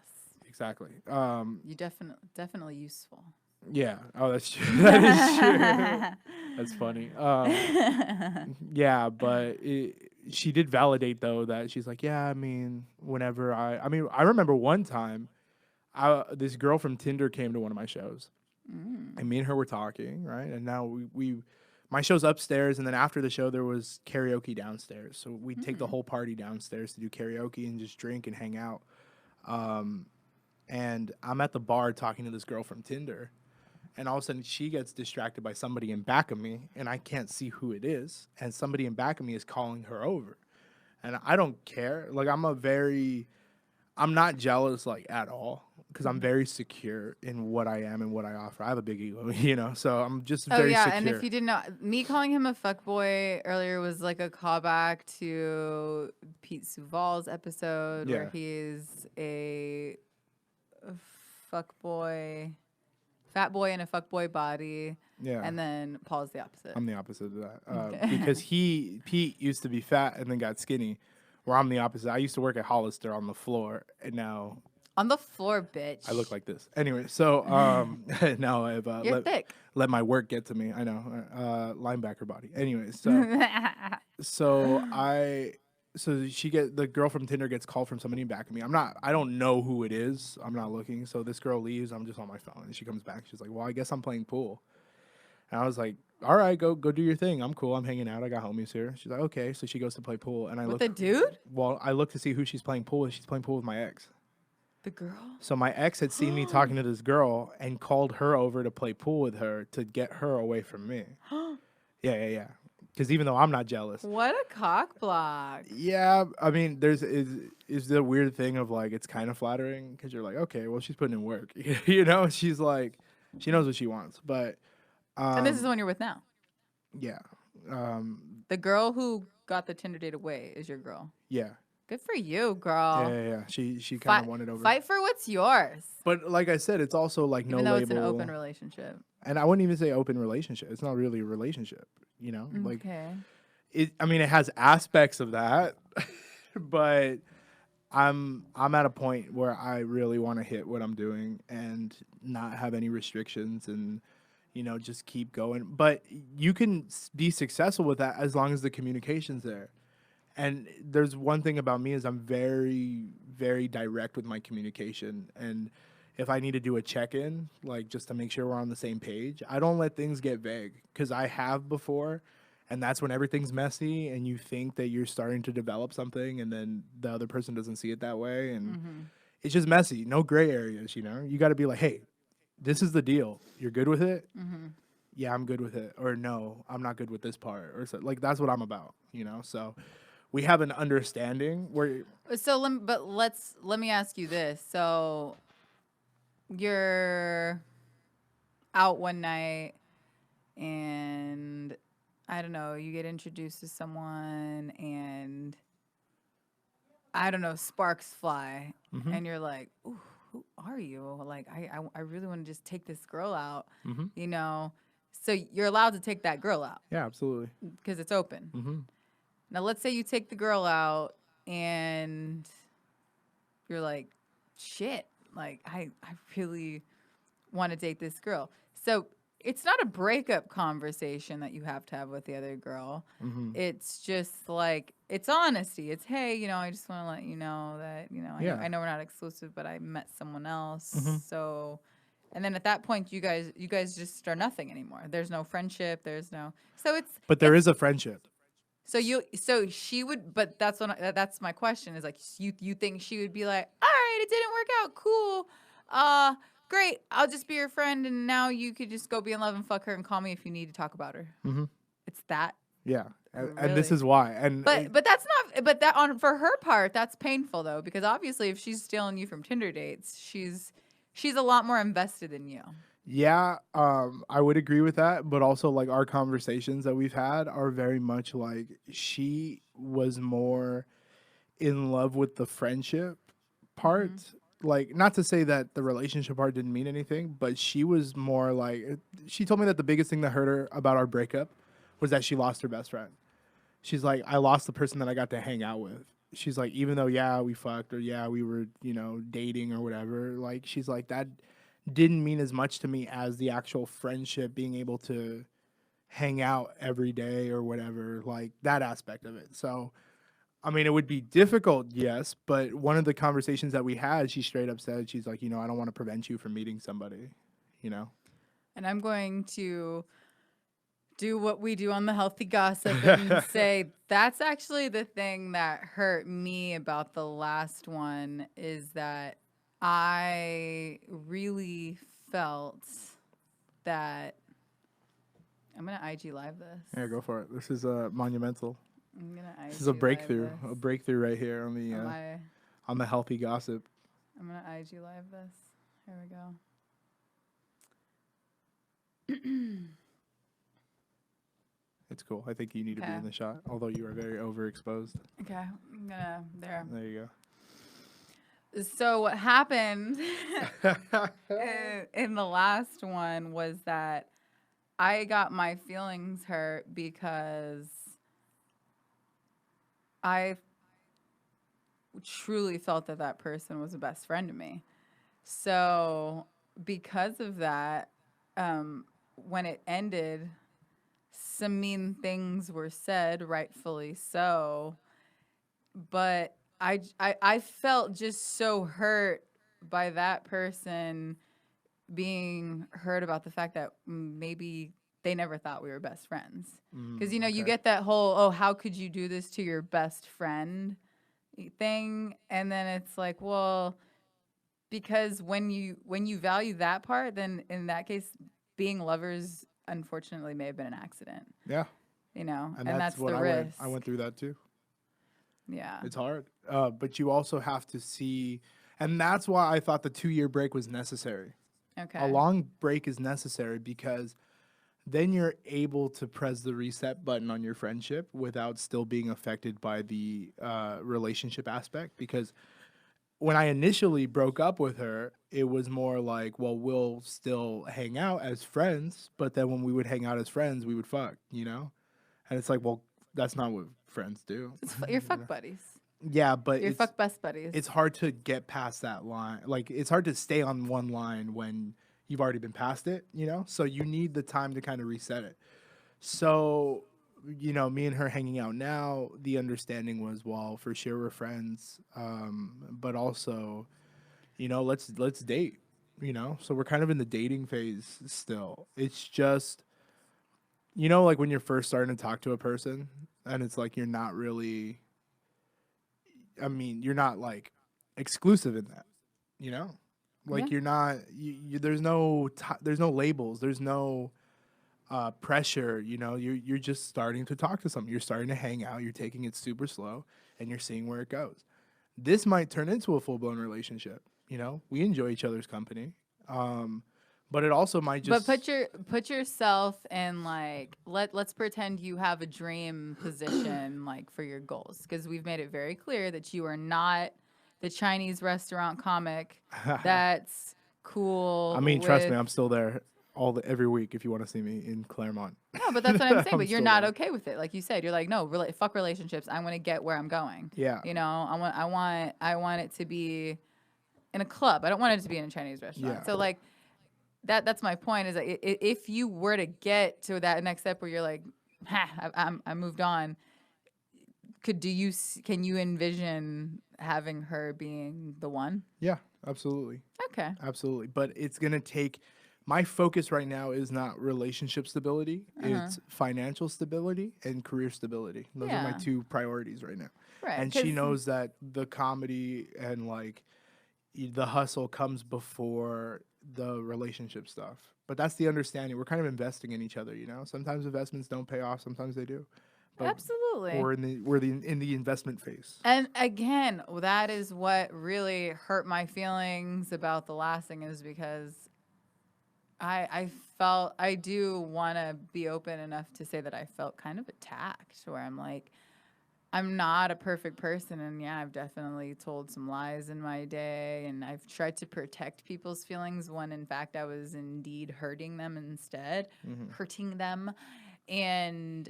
Exactly. You definitely useful. Yeah. Oh, that's true. That is true. That's funny. Yeah, but she did validate though that she's like, yeah, I mean, whenever I remember one time, this girl from Tinder came to one of my shows, and me and her were talking, right? And now my show's upstairs, and then after the show there was karaoke downstairs, so we'd take the whole party downstairs to do karaoke and just drink and hang out. And I'm at the bar talking to this girl from Tinder. And all of a sudden, she gets distracted by somebody in back of me, and I can't see who it is. And somebody in back of me is calling her over. And I don't care. Like, I'm not jealous, like, at all. Because I'm very secure in what I am and what I offer. I have a big ego, So I'm just very secure. And if you didn't know, me calling him a fuckboy earlier was like a callback to Pete Suval's episode where he's a fuckboy. Fat boy in a fuckboy body. Yeah. And then Paul's the opposite. I'm the opposite of that. Because Pete used to be fat and then got skinny, where I'm the opposite. I used to work at Hollister on the floor, and now... On the floor, bitch. I look like this. Anyway, so now I've You're thick. Let my work get to me. I know. Linebacker body. Anyway, so the girl from Tinder gets called from somebody in back of me. I don't know who it is. I'm not looking. So this girl leaves. I'm just on my phone, and she comes back. She's like, "Well, I guess I'm playing pool." And I was like, "All right, go do your thing. I'm cool. I'm hanging out. I got homies here." She's like, "Okay." So she goes to play pool, and with the dude? Well, I look to see who she's playing pool with. She's playing pool with my ex. The girl? So my ex had seen me talking to this girl and called her over to play pool with her to get her away from me. Yeah. Because even though I'm not jealous. What a cock block. Yeah, I mean, is the weird thing of like, it's kind of flattering because you're like, okay, well, she's putting in work. She's like, she knows what she wants. But. And this is the one you're with now? Yeah. The girl who got the Tinder date away is your girl? Yeah. Good for you, girl. Yeah. She kind of won it over. Fight for what's yours. But like I said, it's also like even though it's an open relationship. And I wouldn't even say open relationship. It's not really a relationship, Like, okay. It has aspects of that, but I'm at a point where I really want to hit what I'm doing and not have any restrictions and, just keep going. But you can be successful with that as long as the communication's there. And there's one thing about me is I'm very, very direct with my communication. And if I need to do a check-in, like just to make sure we're on the same page, I don't let things get vague because I have before. And that's when everything's messy and you think that you're starting to develop something and then the other person doesn't see it that way. And it's just messy. No gray areas, You got to be like, hey, this is the deal. You're good with it? Yeah, I'm good with it. Or no, I'm not good with this part. Or so, like, that's what I'm about, So we have an understanding where... So, let me ask you this. So you're out one night and I don't know, you get introduced to someone and I don't know, sparks fly, Mm-hmm. and you're like, "Ooh, who are you?" Like, I really want to just take this girl out, Mm-hmm. you know. So you're allowed to take that girl out Yeah, absolutely. because it's open. Mm-hmm. Now, let's say you take the girl out and you're like, "Shit, like I really want to date this girl." So it's not a breakup conversation that you have to have with the other girl. Mm-hmm. It's just like it's honesty. It's, hey, I just want to let you know that Yeah. I know we're not exclusive, but I met someone else. Mm-hmm. So, and then at that point, you guys just are nothing anymore. There's no friendship. There's no. So But there is a friendship. so she would, but that's my question is like, you think she would be like, all right, it didn't work out, cool, uh, great, I'll just be your friend, and now you could just go be in love and fuck her and call me if you need to talk about her. Mm-hmm. It's that, Yeah. And this really. is why. And But that's not. But that on for her part, that's painful though, because obviously, if she's stealing you from Tinder dates, she's a lot more invested in you. yeah, I would agree with that, but also like our conversations that we've had are very much like she was more in love with the friendship part. Mm-hmm. Like, not to say that the relationship part didn't mean anything, but she was more like, she told me that the biggest thing that hurt her about our breakup was that she lost her best friend. She's like, I lost the person that I got to hang out with. She's like, even though, yeah, we fucked or yeah, we were, dating or whatever, like, she's like, that didn't mean as much to me as the actual friendship, being able to hang out every day or whatever, like that aspect of it. So, I mean, it would be difficult, yes, but one of the conversations that we had, she straight up said, she's like, I don't want to prevent you from meeting somebody, you know? And I'm going to do what we do on the healthy gossip and say that's actually the thing that hurt me about the last one is that I really felt that I'm gonna IG live this. Yeah, go for it. This is monumental. I'm gonna IG This is a breakthrough, live a breakthrough right here on this. the healthy gossip. I'm gonna IG live this. Here we go. It's cool. I think you need to be Okay. in the shot, although you are very overexposed. Okay, I'm gonna there. There you So what happened in the last one was that I got my feelings hurt because I truly felt that that person was a best friend to me. So because of that, when it ended, some mean things were said, rightfully so. But I felt just so hurt by that person being hurt about the fact that maybe they never thought we were best friends. Because, you okay. get that whole, oh, how could you do this to your best friend thing? And then it's like, well, because when you value that part, then in that case, being lovers, unfortunately, may have been an accident. Yeah, And and that's what the risk. I went through that too. Yeah. It's hard, but you also have to see, and that's why I thought the 2-year break was necessary. Okay. A long break is necessary because then you're able to press the reset button on your friendship without still being affected by the relationship aspect. Because when I initially broke up with her, it was more like, well, we'll still hang out as friends, but then when we would hang out as friends, we would fuck, And it's like, well, that's not what friends do. You're fuck buddies. Yeah, but You're fuck best buddies. it's hard to get past that line. Like, it's hard to stay on one line when you've already been past it, So you need the time to kind of reset it. So, me and her hanging out now, the understanding was, well, for sure we're friends, but also, let's date, So we're kind of in the dating phase still. It's just, like when you're first starting to talk to a person, and it's like you're not really. I mean, you're not like exclusive in that, Like Yeah. you're not. There's no there's no labels. There's no pressure. You're just starting to talk to someone. You're starting to hang out. You're taking it super slow, and you're seeing where it goes. This might turn into a full blown relationship. We enjoy each other's company, But it also might But just put yourself in like let's pretend you have a dream position like for your goals, because we've made it very clear that you are not the Chinese restaurant comic that's cool I mean, trust me, with I'm still there every week if you want to see me in Claremont. no, but that's what I'm saying. I'm But you're still not there. okay with it, like you said. You're like, no, fuck relationships. I want to get where I'm going. Yeah. You know, I want it to be in a club. I don't want it to be in a Chinese restaurant. Yeah. So like that's my point. Is that if you were to get to that next step where you're like, I moved on. Can you envision having her being the one? Yeah, absolutely. Okay. Absolutely. But it's going to take my focus right now is not relationship stability, it's financial stability and career stability. Those are my Yeah. 2 priorities right now. Right. And she knows that the comedy and like the hustle comes before the relationship stuff. But that's the understanding. We're kind of investing in each other, you know? Sometimes investments don't pay off, sometimes they do. But Absolutely. we're in the investment phase. And again, that is what really hurt my feelings about the last thing, is because I felt, I do want to be open enough to say that I felt kind of attacked, where I'm like, I'm not a perfect person, and yeah, I've definitely told some lies in my day, and I've tried to protect people's feelings when in fact I was indeed hurting them instead, hurting them. And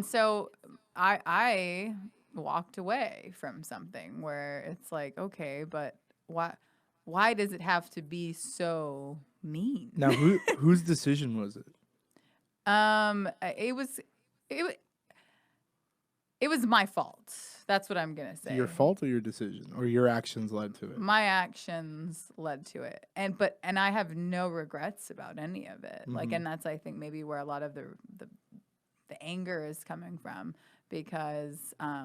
so I walked away from something where it's like, okay, but why does it have to be so mean? Now, whose decision was it? It was it it was my fault. That's what I'm gonna say. Your fault or your decision or your actions led to it? My actions led to it, and I have no regrets about any of it. Like, and that's, I think, maybe where a lot of the anger is coming from, because I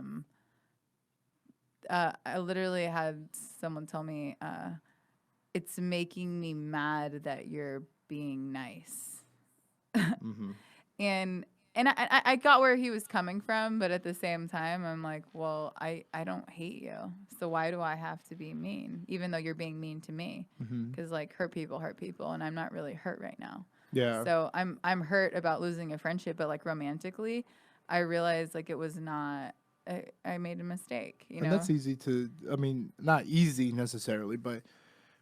literally had someone tell me, it's making me mad that you're being nice. And I got where he was coming from, but at the same time, I'm like, well, I don't hate you, so why do I have to be mean, even though you're being mean to me? Because like, hurt people, and I'm not really hurt right now. Yeah. So I'm hurt about losing a friendship, but like romantically, I realized like it was not. I made a mistake, you know. And that's easy to. I mean, not easy necessarily, but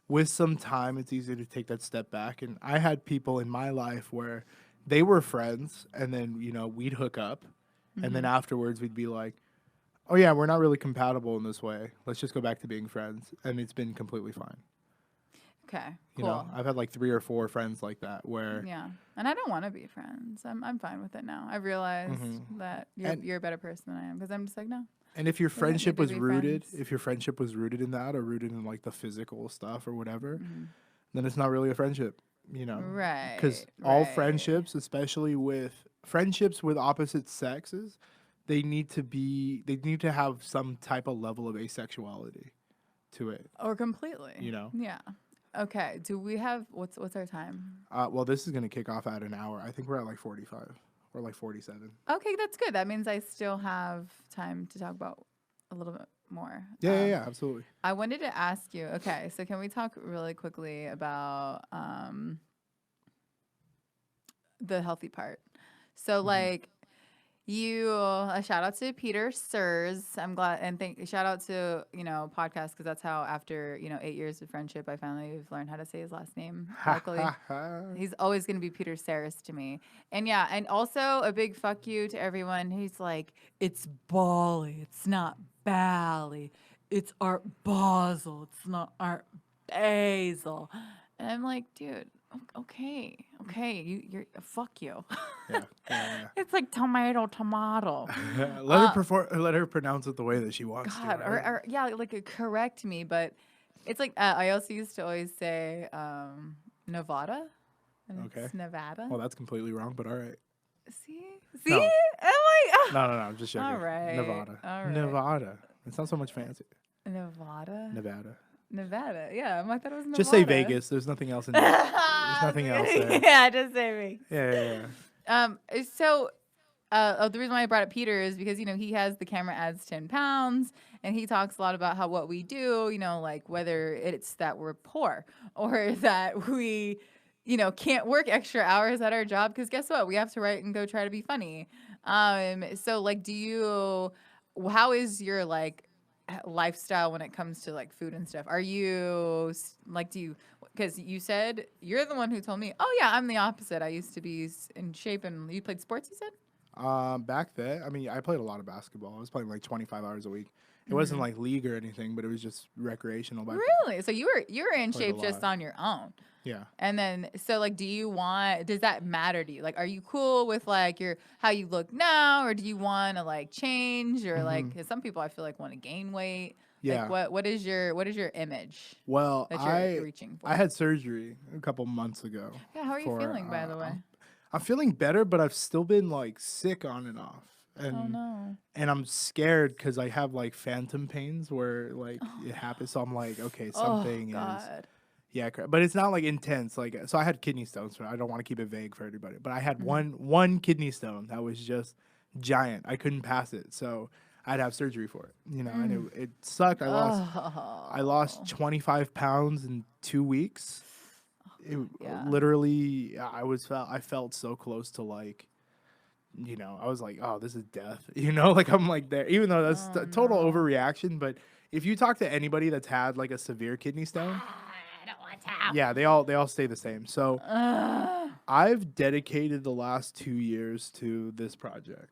with some time, it's easy to take that step back. And I had people in my life where they were friends, and then we'd hook up, and then afterwards we'd be like, "Oh yeah, we're not really compatible in this way. Let's just go back to being friends," and it's been completely fine. Okay, You cool. know, I've had like 3 or 4 friends like that where Yeah, and I don't want to be friends. I'm fine with it now. I've realized that you're a better person than I am, because I'm just like, no. And if your don't friendship need to was be rooted, friends. if your friendship was rooted in that or rooted in like the physical stuff or whatever, then it's not really a friendship, Right. Because all right. friendships, especially with friendships with opposite sexes, they need to have some type of level of asexuality to it. Or completely. Yeah. Okay. Do we have what's our time? Well, this is going to kick off at an hour. I think we're at like 45 or like 47. Okay, that's good. That means I still have time to talk about a little bit more. Yeah, absolutely. I wanted to ask you. Okay, so can we talk really quickly about the healthy part? So like, a shout out to Peter Surs. I'm glad, and shout out to podcast, because that's how, after 8 years of friendship, I finally have learned how to say his last name correctly. He's always gonna be Peter Sars to me. And yeah, and also a big fuck you to everyone who's like, it's Bali, it's not Bali, it's Art Basel, it's not Art Basel. And I'm like, dude, okay, you're fuck you. Yeah. It's like tomato. Let her pronounce it the way that she wants God, to. Right? or yeah, like correct me, but it's like, I also used to always say Nevada. And Okay. It's Nevada. Well, that's completely wrong, but all right. See? No. I'm like, No, I'm just joking. All right. Nevada. All right. Nevada. It's not so much fancy. Nevada. Yeah, I thought it was Nevada. Just say Vegas. There's nothing else in there. There's nothing else there. Yeah, just say Vegas. Yeah. So the reason why I brought up Peter is because, he has the camera adds 10 pounds, and he talks a lot about how what we do, like whether it's that we're poor or that we, can't work extra hours at our job. Because guess what? We have to write and go try to be funny. So like, how is your like lifestyle when it comes to like food and stuff? Are you like, because you said you're the one who told me, oh yeah, I'm the opposite. I used to be in shape, and you played sports, you said? Back then, I mean, I played a lot of basketball. I was playing like 25 hours a week. It wasn't Mm-hmm. like league or anything, but it was just recreational back then. Really? So you were in Played a shape just lot. on your own. Yeah. And then so like does that matter to you? Like, are you cool with like how you look now, or do you want to like change, or hmm like 'cause some people I feel like want to gain weight? Like Yeah. what is your image Well, that you're reaching I for? had surgery a couple months ago Yeah, how are you for feeling, by the way? I'm feeling better, but I've still been like sick on and off. Oh And no. and I'm scared cuz I have like phantom pains where like Oh it happens. So I'm like, okay, no. Oh something is God. yeah, but it's not like intense. Like so I had kidney stones, so I don't want to keep it vague for everybody. But I had Mm-hmm. one kidney stone that was just giant. I couldn't pass it. So I'd have surgery for it, and Mm. it sucked. I lost Oh. 25 pounds in 2 weeks. It Yeah. literally I felt so close to like I was like, oh, this is death. Like I'm like there, even though that's Oh total no. overreaction. But if you talk to anybody that's had like a severe kidney stone, I don't want to. yeah, they all stay the same. So Ugh. I've dedicated the last 2 years to this project.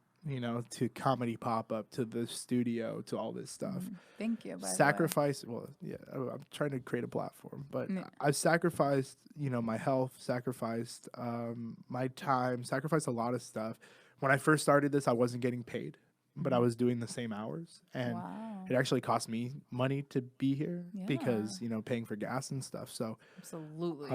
To comedy pop up, to the studio, to all this stuff. Thank you, by the way. Sacrifice. Well, yeah, I'm trying to create a platform, but Yeah. I've sacrificed, my health, sacrificed my time, sacrificed a lot of stuff. When I first started this, I wasn't getting paid, but I was doing the same hours, and Wow. it actually cost me money to be here Yeah. because paying for gas and stuff. So, Absolutely.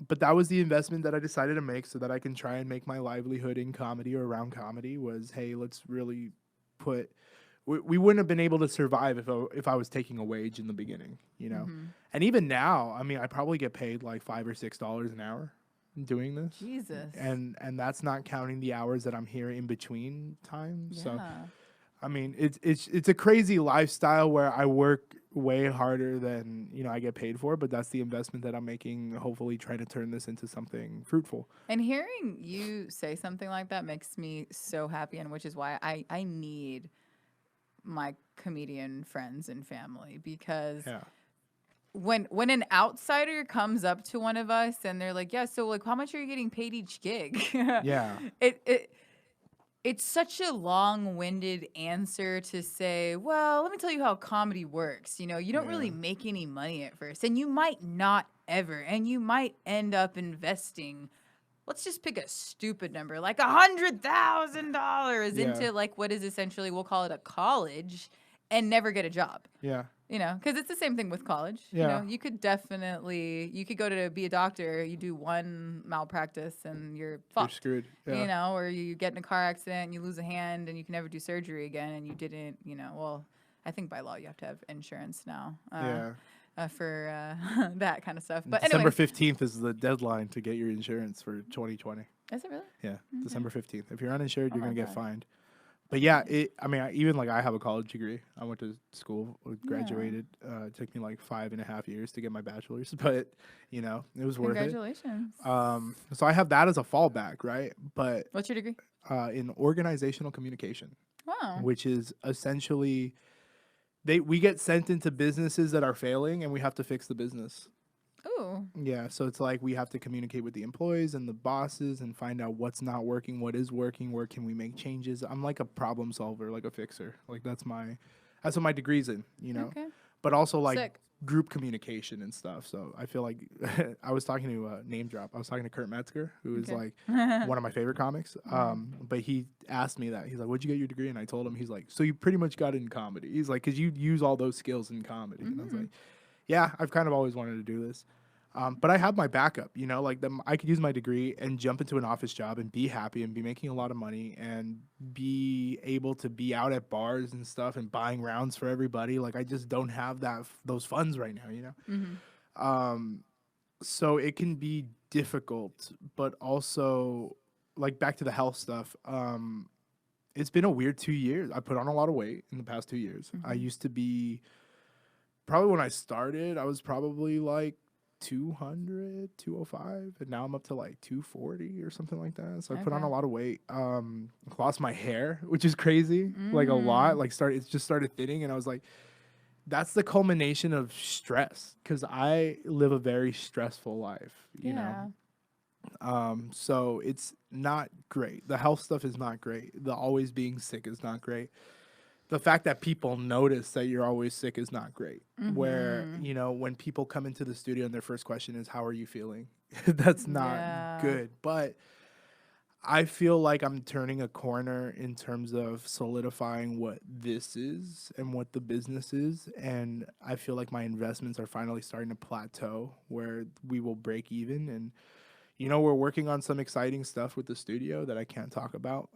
but that was the investment that I decided to make so that I can try and make my livelihood in comedy or around comedy. Was, hey, let's really put. We wouldn't have been able to survive if I was taking a wage in the beginning. Mhm. And even now, I mean, I probably get paid like $5 or $6 an hour doing this, Jesus. and that's not counting the hours that I'm here in between times. So, Yeah. I mean, it's a crazy lifestyle where I work way harder than I get paid for, but that's the investment that I'm making. Hopefully, trying to turn this into something fruitful. And hearing you say something like that makes me so happy, and which is why I need my comedian friends and family, because Yeah, when an outsider comes up to one of us and they're like, yeah, so like how much are you getting paid each gig? yeah, it it's such a long-winded answer to say, well, let me tell you how comedy works. You don't yeah, really make any money at first, and you might not ever, and you might end up investing. Let's just pick a stupid number, like $100,000 yeah, into like what is essentially, we'll call it a college, and never get a job. yeah, Because it's the same thing with college. yeah. You could go to be a doctor, you do one malpractice and you're You're fucked. screwed. Yeah, Or you get in a car accident, you lose a hand, and you can never do surgery again, and you didn't, well, I think by law you have to have insurance now yeah. for that kind of stuff. But December anyways, 15th is the deadline to get your insurance for 2020. is it really? Yeah, Okay. December 15th. If you're uninsured, Oh you're my gonna get God. fined. But yeah, I mean, even like I have a college degree. I went to school, Yeah. graduated. It took me like 5.5 years to get my bachelor's, but it was worth it. Congratulations. So I have that as a fallback, right? But What's your degree? in organizational communication, Wow. which is essentially we get sent into businesses that are failing, and we have to fix the business. Ooh. Yeah, so it's like we have to communicate with the employees and the bosses and find out what's not working, what is working, where can we make changes. I'm like a problem solver, like a fixer. Like that's what my degree's in. Okay. But also like Sick. group communication and stuff. So I feel like I was talking to name drop. I was talking to Kurt Metzger, who is Okay. like one of my favorite comics. But he asked me that. He's like, "Where'd you get your degree?" And I told him, he's like, "So you pretty much got it in comedy." He's like, "Cause you use all those skills in comedy." And I was like, "Yeah, I've kind of always wanted to do this." But I have my backup, like I could use my degree and jump into an office job and be happy and be making a lot of money and be able to be out at bars and stuff and buying rounds for everybody. Like I just don't have those funds right now. So it can be difficult, but also like back to the health stuff. it's been a weird 2 years. I put on a lot of weight in the past 2 years. I Mm-hmm. used to be probably when I started, I was probably like 200, 205, and now I'm up to like 240 or something like that. So I put on Okay. a lot of weight. Lost my hair, which is crazy, like a lot. Mm. Like it just started thinning, and I was like, that's the culmination of stress because I live a very stressful life, you know. Yeah. So it's not great. The health stuff is not great. The always being sick is not great. The fact that people notice that you're always sick is not great. Where, Mm-hmm. you know, when people come into the studio and their first question is, how are you feeling? That's not Yeah. good. But I feel like I'm turning a corner in terms of solidifying what this is and what the business is. And I feel like my investments are finally starting to plateau where we will break even. And, you know, we're working on some exciting stuff with the studio that I can't talk about,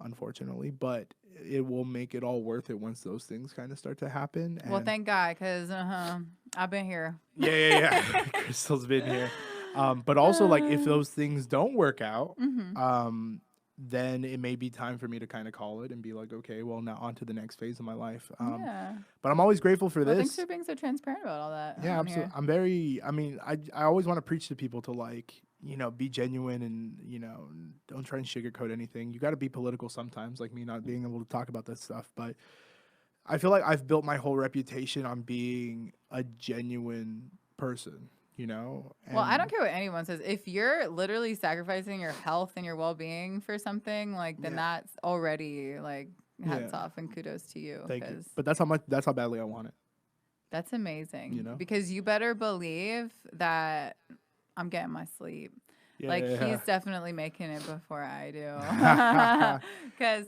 unfortunately, but it will make it all worth it once those things kind of start to happen. Well, And thank God, because I've been here. yeah. Crystal's been here. But also, like, if those things don't work out, Mm-hmm. then it may be time for me to kind of call it and be like, okay, well, now on to the next phase of my life. Yeah. But I'm always grateful for Well, thanks this. for being so transparent about all that Yeah, on absolutely. here. I'm very, I mean, I always want to preach to people to, like, you know, be genuine and, you know, don't try and sugarcoat anything. You got to be political sometimes, like me not being able to talk about this stuff. But I feel like I've built my whole reputation on being a genuine person, you know? Well, I don't And care what anyone says. If you're literally sacrificing your health and your well-being for something, like, then yeah, that's already like yeah, hats off and kudos to you, thank you. because But that's how badly I want it, that's you amazing. know? Because you better believe that I'm getting my sleep. Like, Yeah. he's definitely making it before I Yeah. do. Because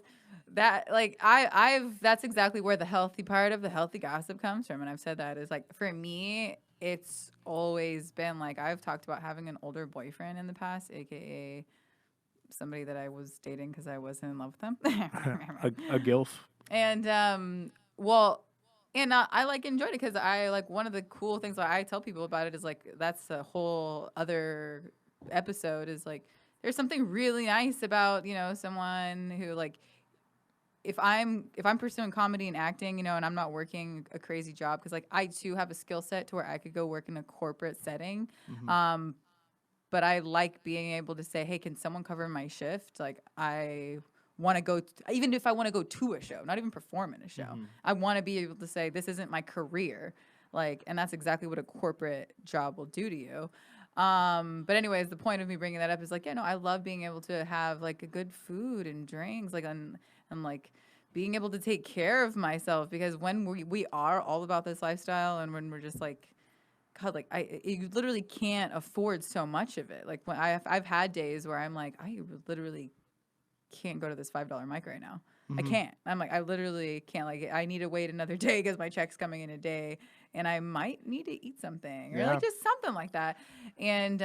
that, like, I've that's exactly where the healthy part of the healthy gossip comes from. And I've said that is like, for me, it's always been like, I've talked about having an older boyfriend in the past, aka somebody that I was dating because I wasn't in love with them. A gilf. And well, and I like enjoyed it because I like, one of the cool things that I tell people about it is like, that's a whole other episode, is like, there's something really nice about, you know, someone who, like, if I'm pursuing comedy and acting, you know, and I'm not working a crazy job, because like, I too have a skill set to where I could go work in a corporate setting. Hmm. Um, but I like being able to say, hey, can someone cover my shift? Like, I want to go, even if I want to go to a show, not even perform in a show, Hmm. I want to be able to say, this isn't my career. Like, and that's exactly what a corporate job will do to you. But anyways, the point of me bringing that up is like, yeah, no, I love being able to have like a good food and drinks, like, and like being able to take care of myself, because when we are all about this lifestyle, and when we're just like, God, like, you literally can't afford so much of it. Like, when I've had days where I'm like, I literally can't go to this $5 mic right now. I Hmm. can't. I'm like, I literally can't. Like, I need to wait another day because my check's coming in a day, and I might need to eat something, or Yeah, like just something like that. And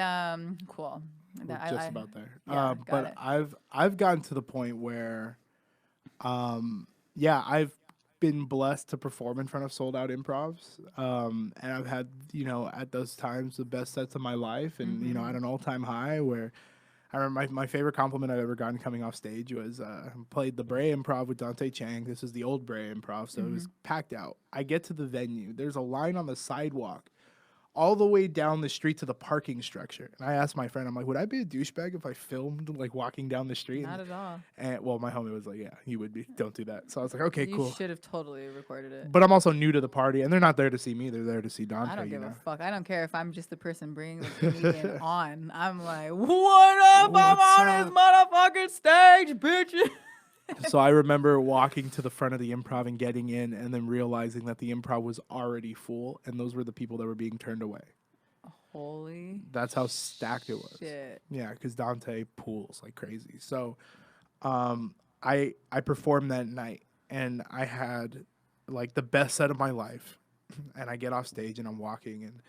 cool. we're That just about there. yeah, got But it. I've gotten to the point where, yeah, I've been blessed to perform in front of sold out improvs. And I've had, you know, at those times the best sets of my life, and you know, at Mm-hmm. an all time high where I remember my favorite compliment I've ever gotten coming off stage was played the Bray Improv with Dante Chang. This is the old Bray Improv, so it Mm-hmm. was packed out. I get to the venue. There's a line on the sidewalk all the way down the street to the parking structure. And I asked my friend, I'm like, would I be a douchebag if I filmed like walking down the street? Not at all. And well, my homie was like, yeah, you would be. Don't do that. So I was like, okay, You cool. should have totally recorded it. But I'm also new to the party, and they're not there to see me. They're there to see I Dante, don't you give a know. fuck. I don't care if I'm just the person bringing the comedian on. I'm like, what up? I'm What's on up? this motherfucking stage, bitch. So I remember walking to the front of the improv and getting in, and then realizing that the improv was already full, and those were the people that were being turned away. Holy That's how stacked it was. shit. Yeah, because Dante pools like crazy. So I performed that night, and I had like the best set of my life. And I get off stage and I'm walking, and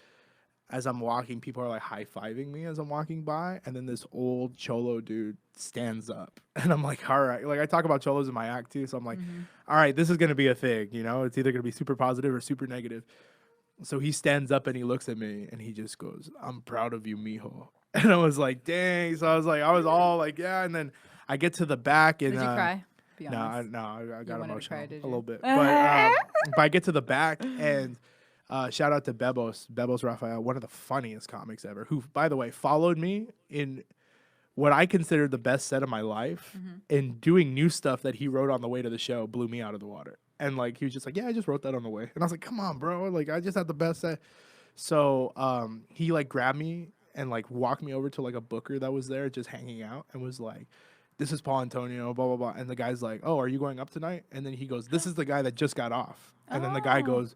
as I'm walking, people are like high fiving me as I'm walking by, and then this old cholo dude stands up, and I'm like, all right, like I talk about cholos in my act too, so I'm like, Mm-hmm. all right, this is gonna be a thing, you know, it's either gonna be super positive or super negative. So he stands up and he looks at me and he just goes, "I'm proud of you, mijo." And I was like, dang. So I was like, I was all like, yeah. And then I get to the back and Did you cry? Be No, honest. I You got wanted to emotional cry, did a you? little bit, but I get to the back and shout out to Bebos Raphael, one of the funniest comics ever. Who, by the way, followed me in what I consider the best set of my life, and doing new stuff that he wrote on the way to the show blew me out of the water. And like he was just like, yeah, I just wrote that on the way, and I was like, come on, bro, like I just had the best set. So he like grabbed me and like walked me over to like a booker that was there just hanging out and was like, this is Paul Antonio, blah blah blah. And the guy's like, oh, are you going up tonight? And then he goes, this is the guy that just got off. And then the guy Oh. goes,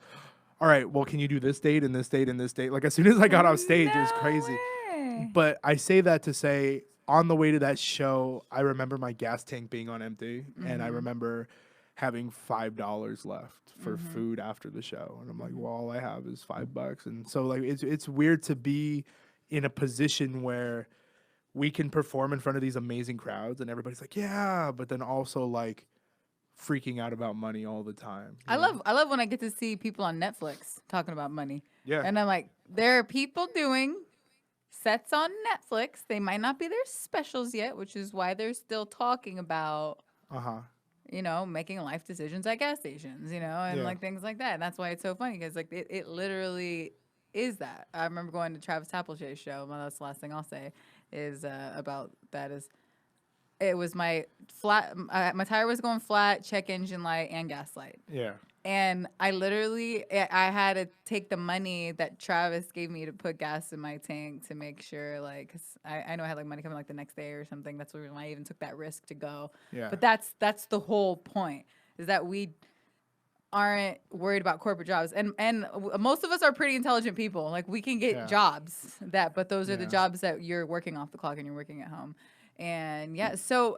all right, well, can you do this date and this date and this date? Like as soon as I got off stage, it was No crazy. way. But I say that to say, on the way to that show, I remember my gas tank being on empty, and I remember having $5 left for food after the show, and I'm like, well, all I have is $5, and so like it's weird to be in a position where we can perform in front of these amazing crowds, and everybody's like, yeah, but then also like freaking out about money all the time. I love when I get to see people on Netflix talking about money. Yeah. And I'm like, there are people doing sets on Netflix. They might not be their specials yet, which is why they're still talking about, you know, making life decisions at gas stations, you know, and Yeah. like things like that. And that's why it's so funny because like it literally is that. I remember going to Travis Appleshay's show. Well, that's the last thing I'll say is about that is it was my my tire was going flat, check engine light, and gas light. Yeah. And I had to take the money that Travis gave me to put gas in my tank to make sure, like, cause I know I had like money coming like the next day or something. That's why I even took that risk to go. Yeah. But that's the whole point, is that we aren't worried about corporate jobs, and most of us are pretty intelligent people. Like we can get jobs but those are the jobs that you're working off the clock and you're working at home. And yeah, so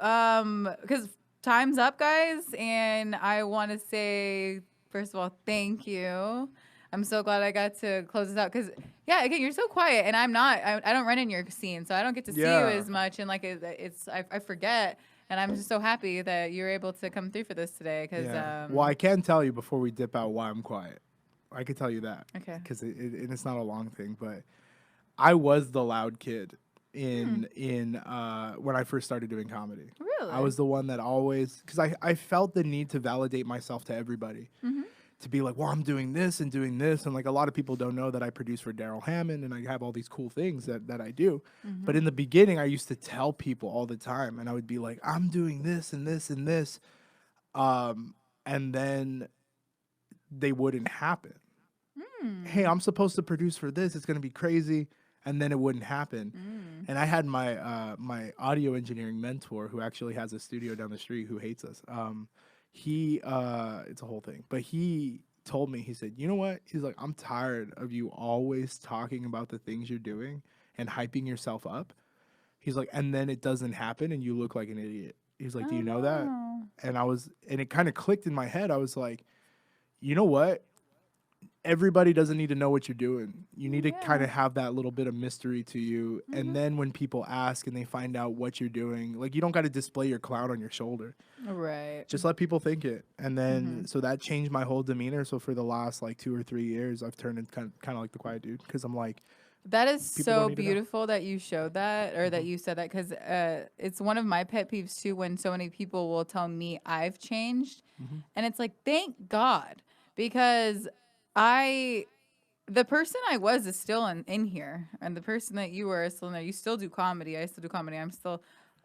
because time's up, guys, and I want to say, first of all, thank you. I'm so glad I got to close this out because, yeah, again, you're so quiet, and I'm not. I don't run in your scene, so I don't get to see you as much, and like I forget, and I'm just so happy that you're able to come through for this today. Because well, I can tell you before we dip out why I'm quiet. I can tell you that. Okay. Because and it's not a long thing, but I was the loud kid in when I first started doing comedy. Really? I was the one that always, because I felt the need to validate myself to everybody. To be like, well, I'm doing this and doing this. And like a lot of people don't know that I produce for Daryl Hammond and I have all these cool things that I do. But in the beginning, I used to tell people all the time, and I would be like, I'm doing this and this and this. And then they wouldn't happen. Hey, I'm supposed to produce for this. It's going to be crazy. And then it wouldn't happen. And I had my my audio engineering mentor, who actually has a studio down the street, who hates us. It's a whole thing, but he told me, he said, you know what? He's like, I'm tired of you always talking about the things you're doing and hyping yourself up. He's like, and then it doesn't happen and you look like an idiot. He's like, do you know that? And it kind of clicked in my head. I was like, you know what? Everybody doesn't need to know what you're doing. You need to kind of have that little bit of mystery to you. And then when people ask and they find out what you're doing, like, you don't got to display your cloud on your shoulder. Right. Just let people think it. And then, so that changed my whole demeanor. So for the last like 2 or 3 years, I've turned into kind of like the quiet dude. Cause I'm like, that is people don't so need to know. beautiful that you showed that, or that you said that, because it's one of my pet peeves too, when so many people will tell me I've changed. And it's like, thank God, because the person I was is still in here, and the person that you were is still in there. You still do comedy. I still do comedy. I'm still,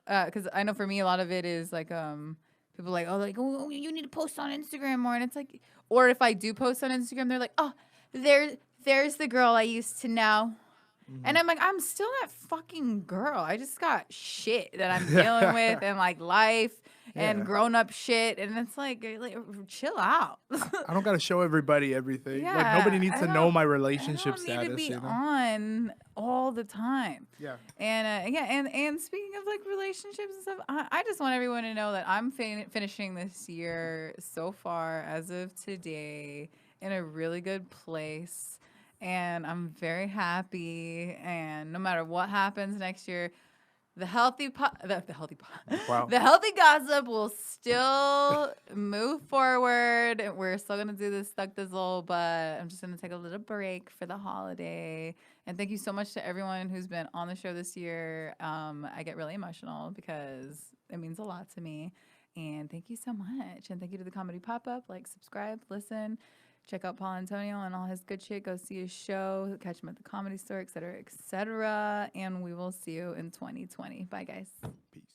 because I know for me a lot of it is like people like, oh, you need to post on Instagram more, and it's like, or if I do post on Instagram, they're like, oh, there's the girl I used to know. And I'm like, I'm still that fucking girl. I just got shit that I'm dealing with, and like life and grown up shit. And it's like chill out. I don't got to show everybody everything. Yeah, like nobody needs to know my I relationship don't need status. to be you know? on all the time. Yeah. And and speaking of like relationships and stuff, I just want everyone to know that I'm finishing this year so far as of today in a really good place. And I'm very happy. And no matter what happens next year, the healthy gossip will still move forward. We're still gonna do this Stuck Dizzle, but I'm just gonna take a little break for the holiday. And thank you so much to everyone who's been on the show this year. I get really emotional because it means a lot to me. And thank you so much. And thank you to the Comedy Pop-Up. Like, subscribe, listen, check out Paul Antonio and all his good shit. Go see his show, catch him at the Comedy Store, et cetera, et cetera. And we will see you in 2020. Bye, guys. Peace.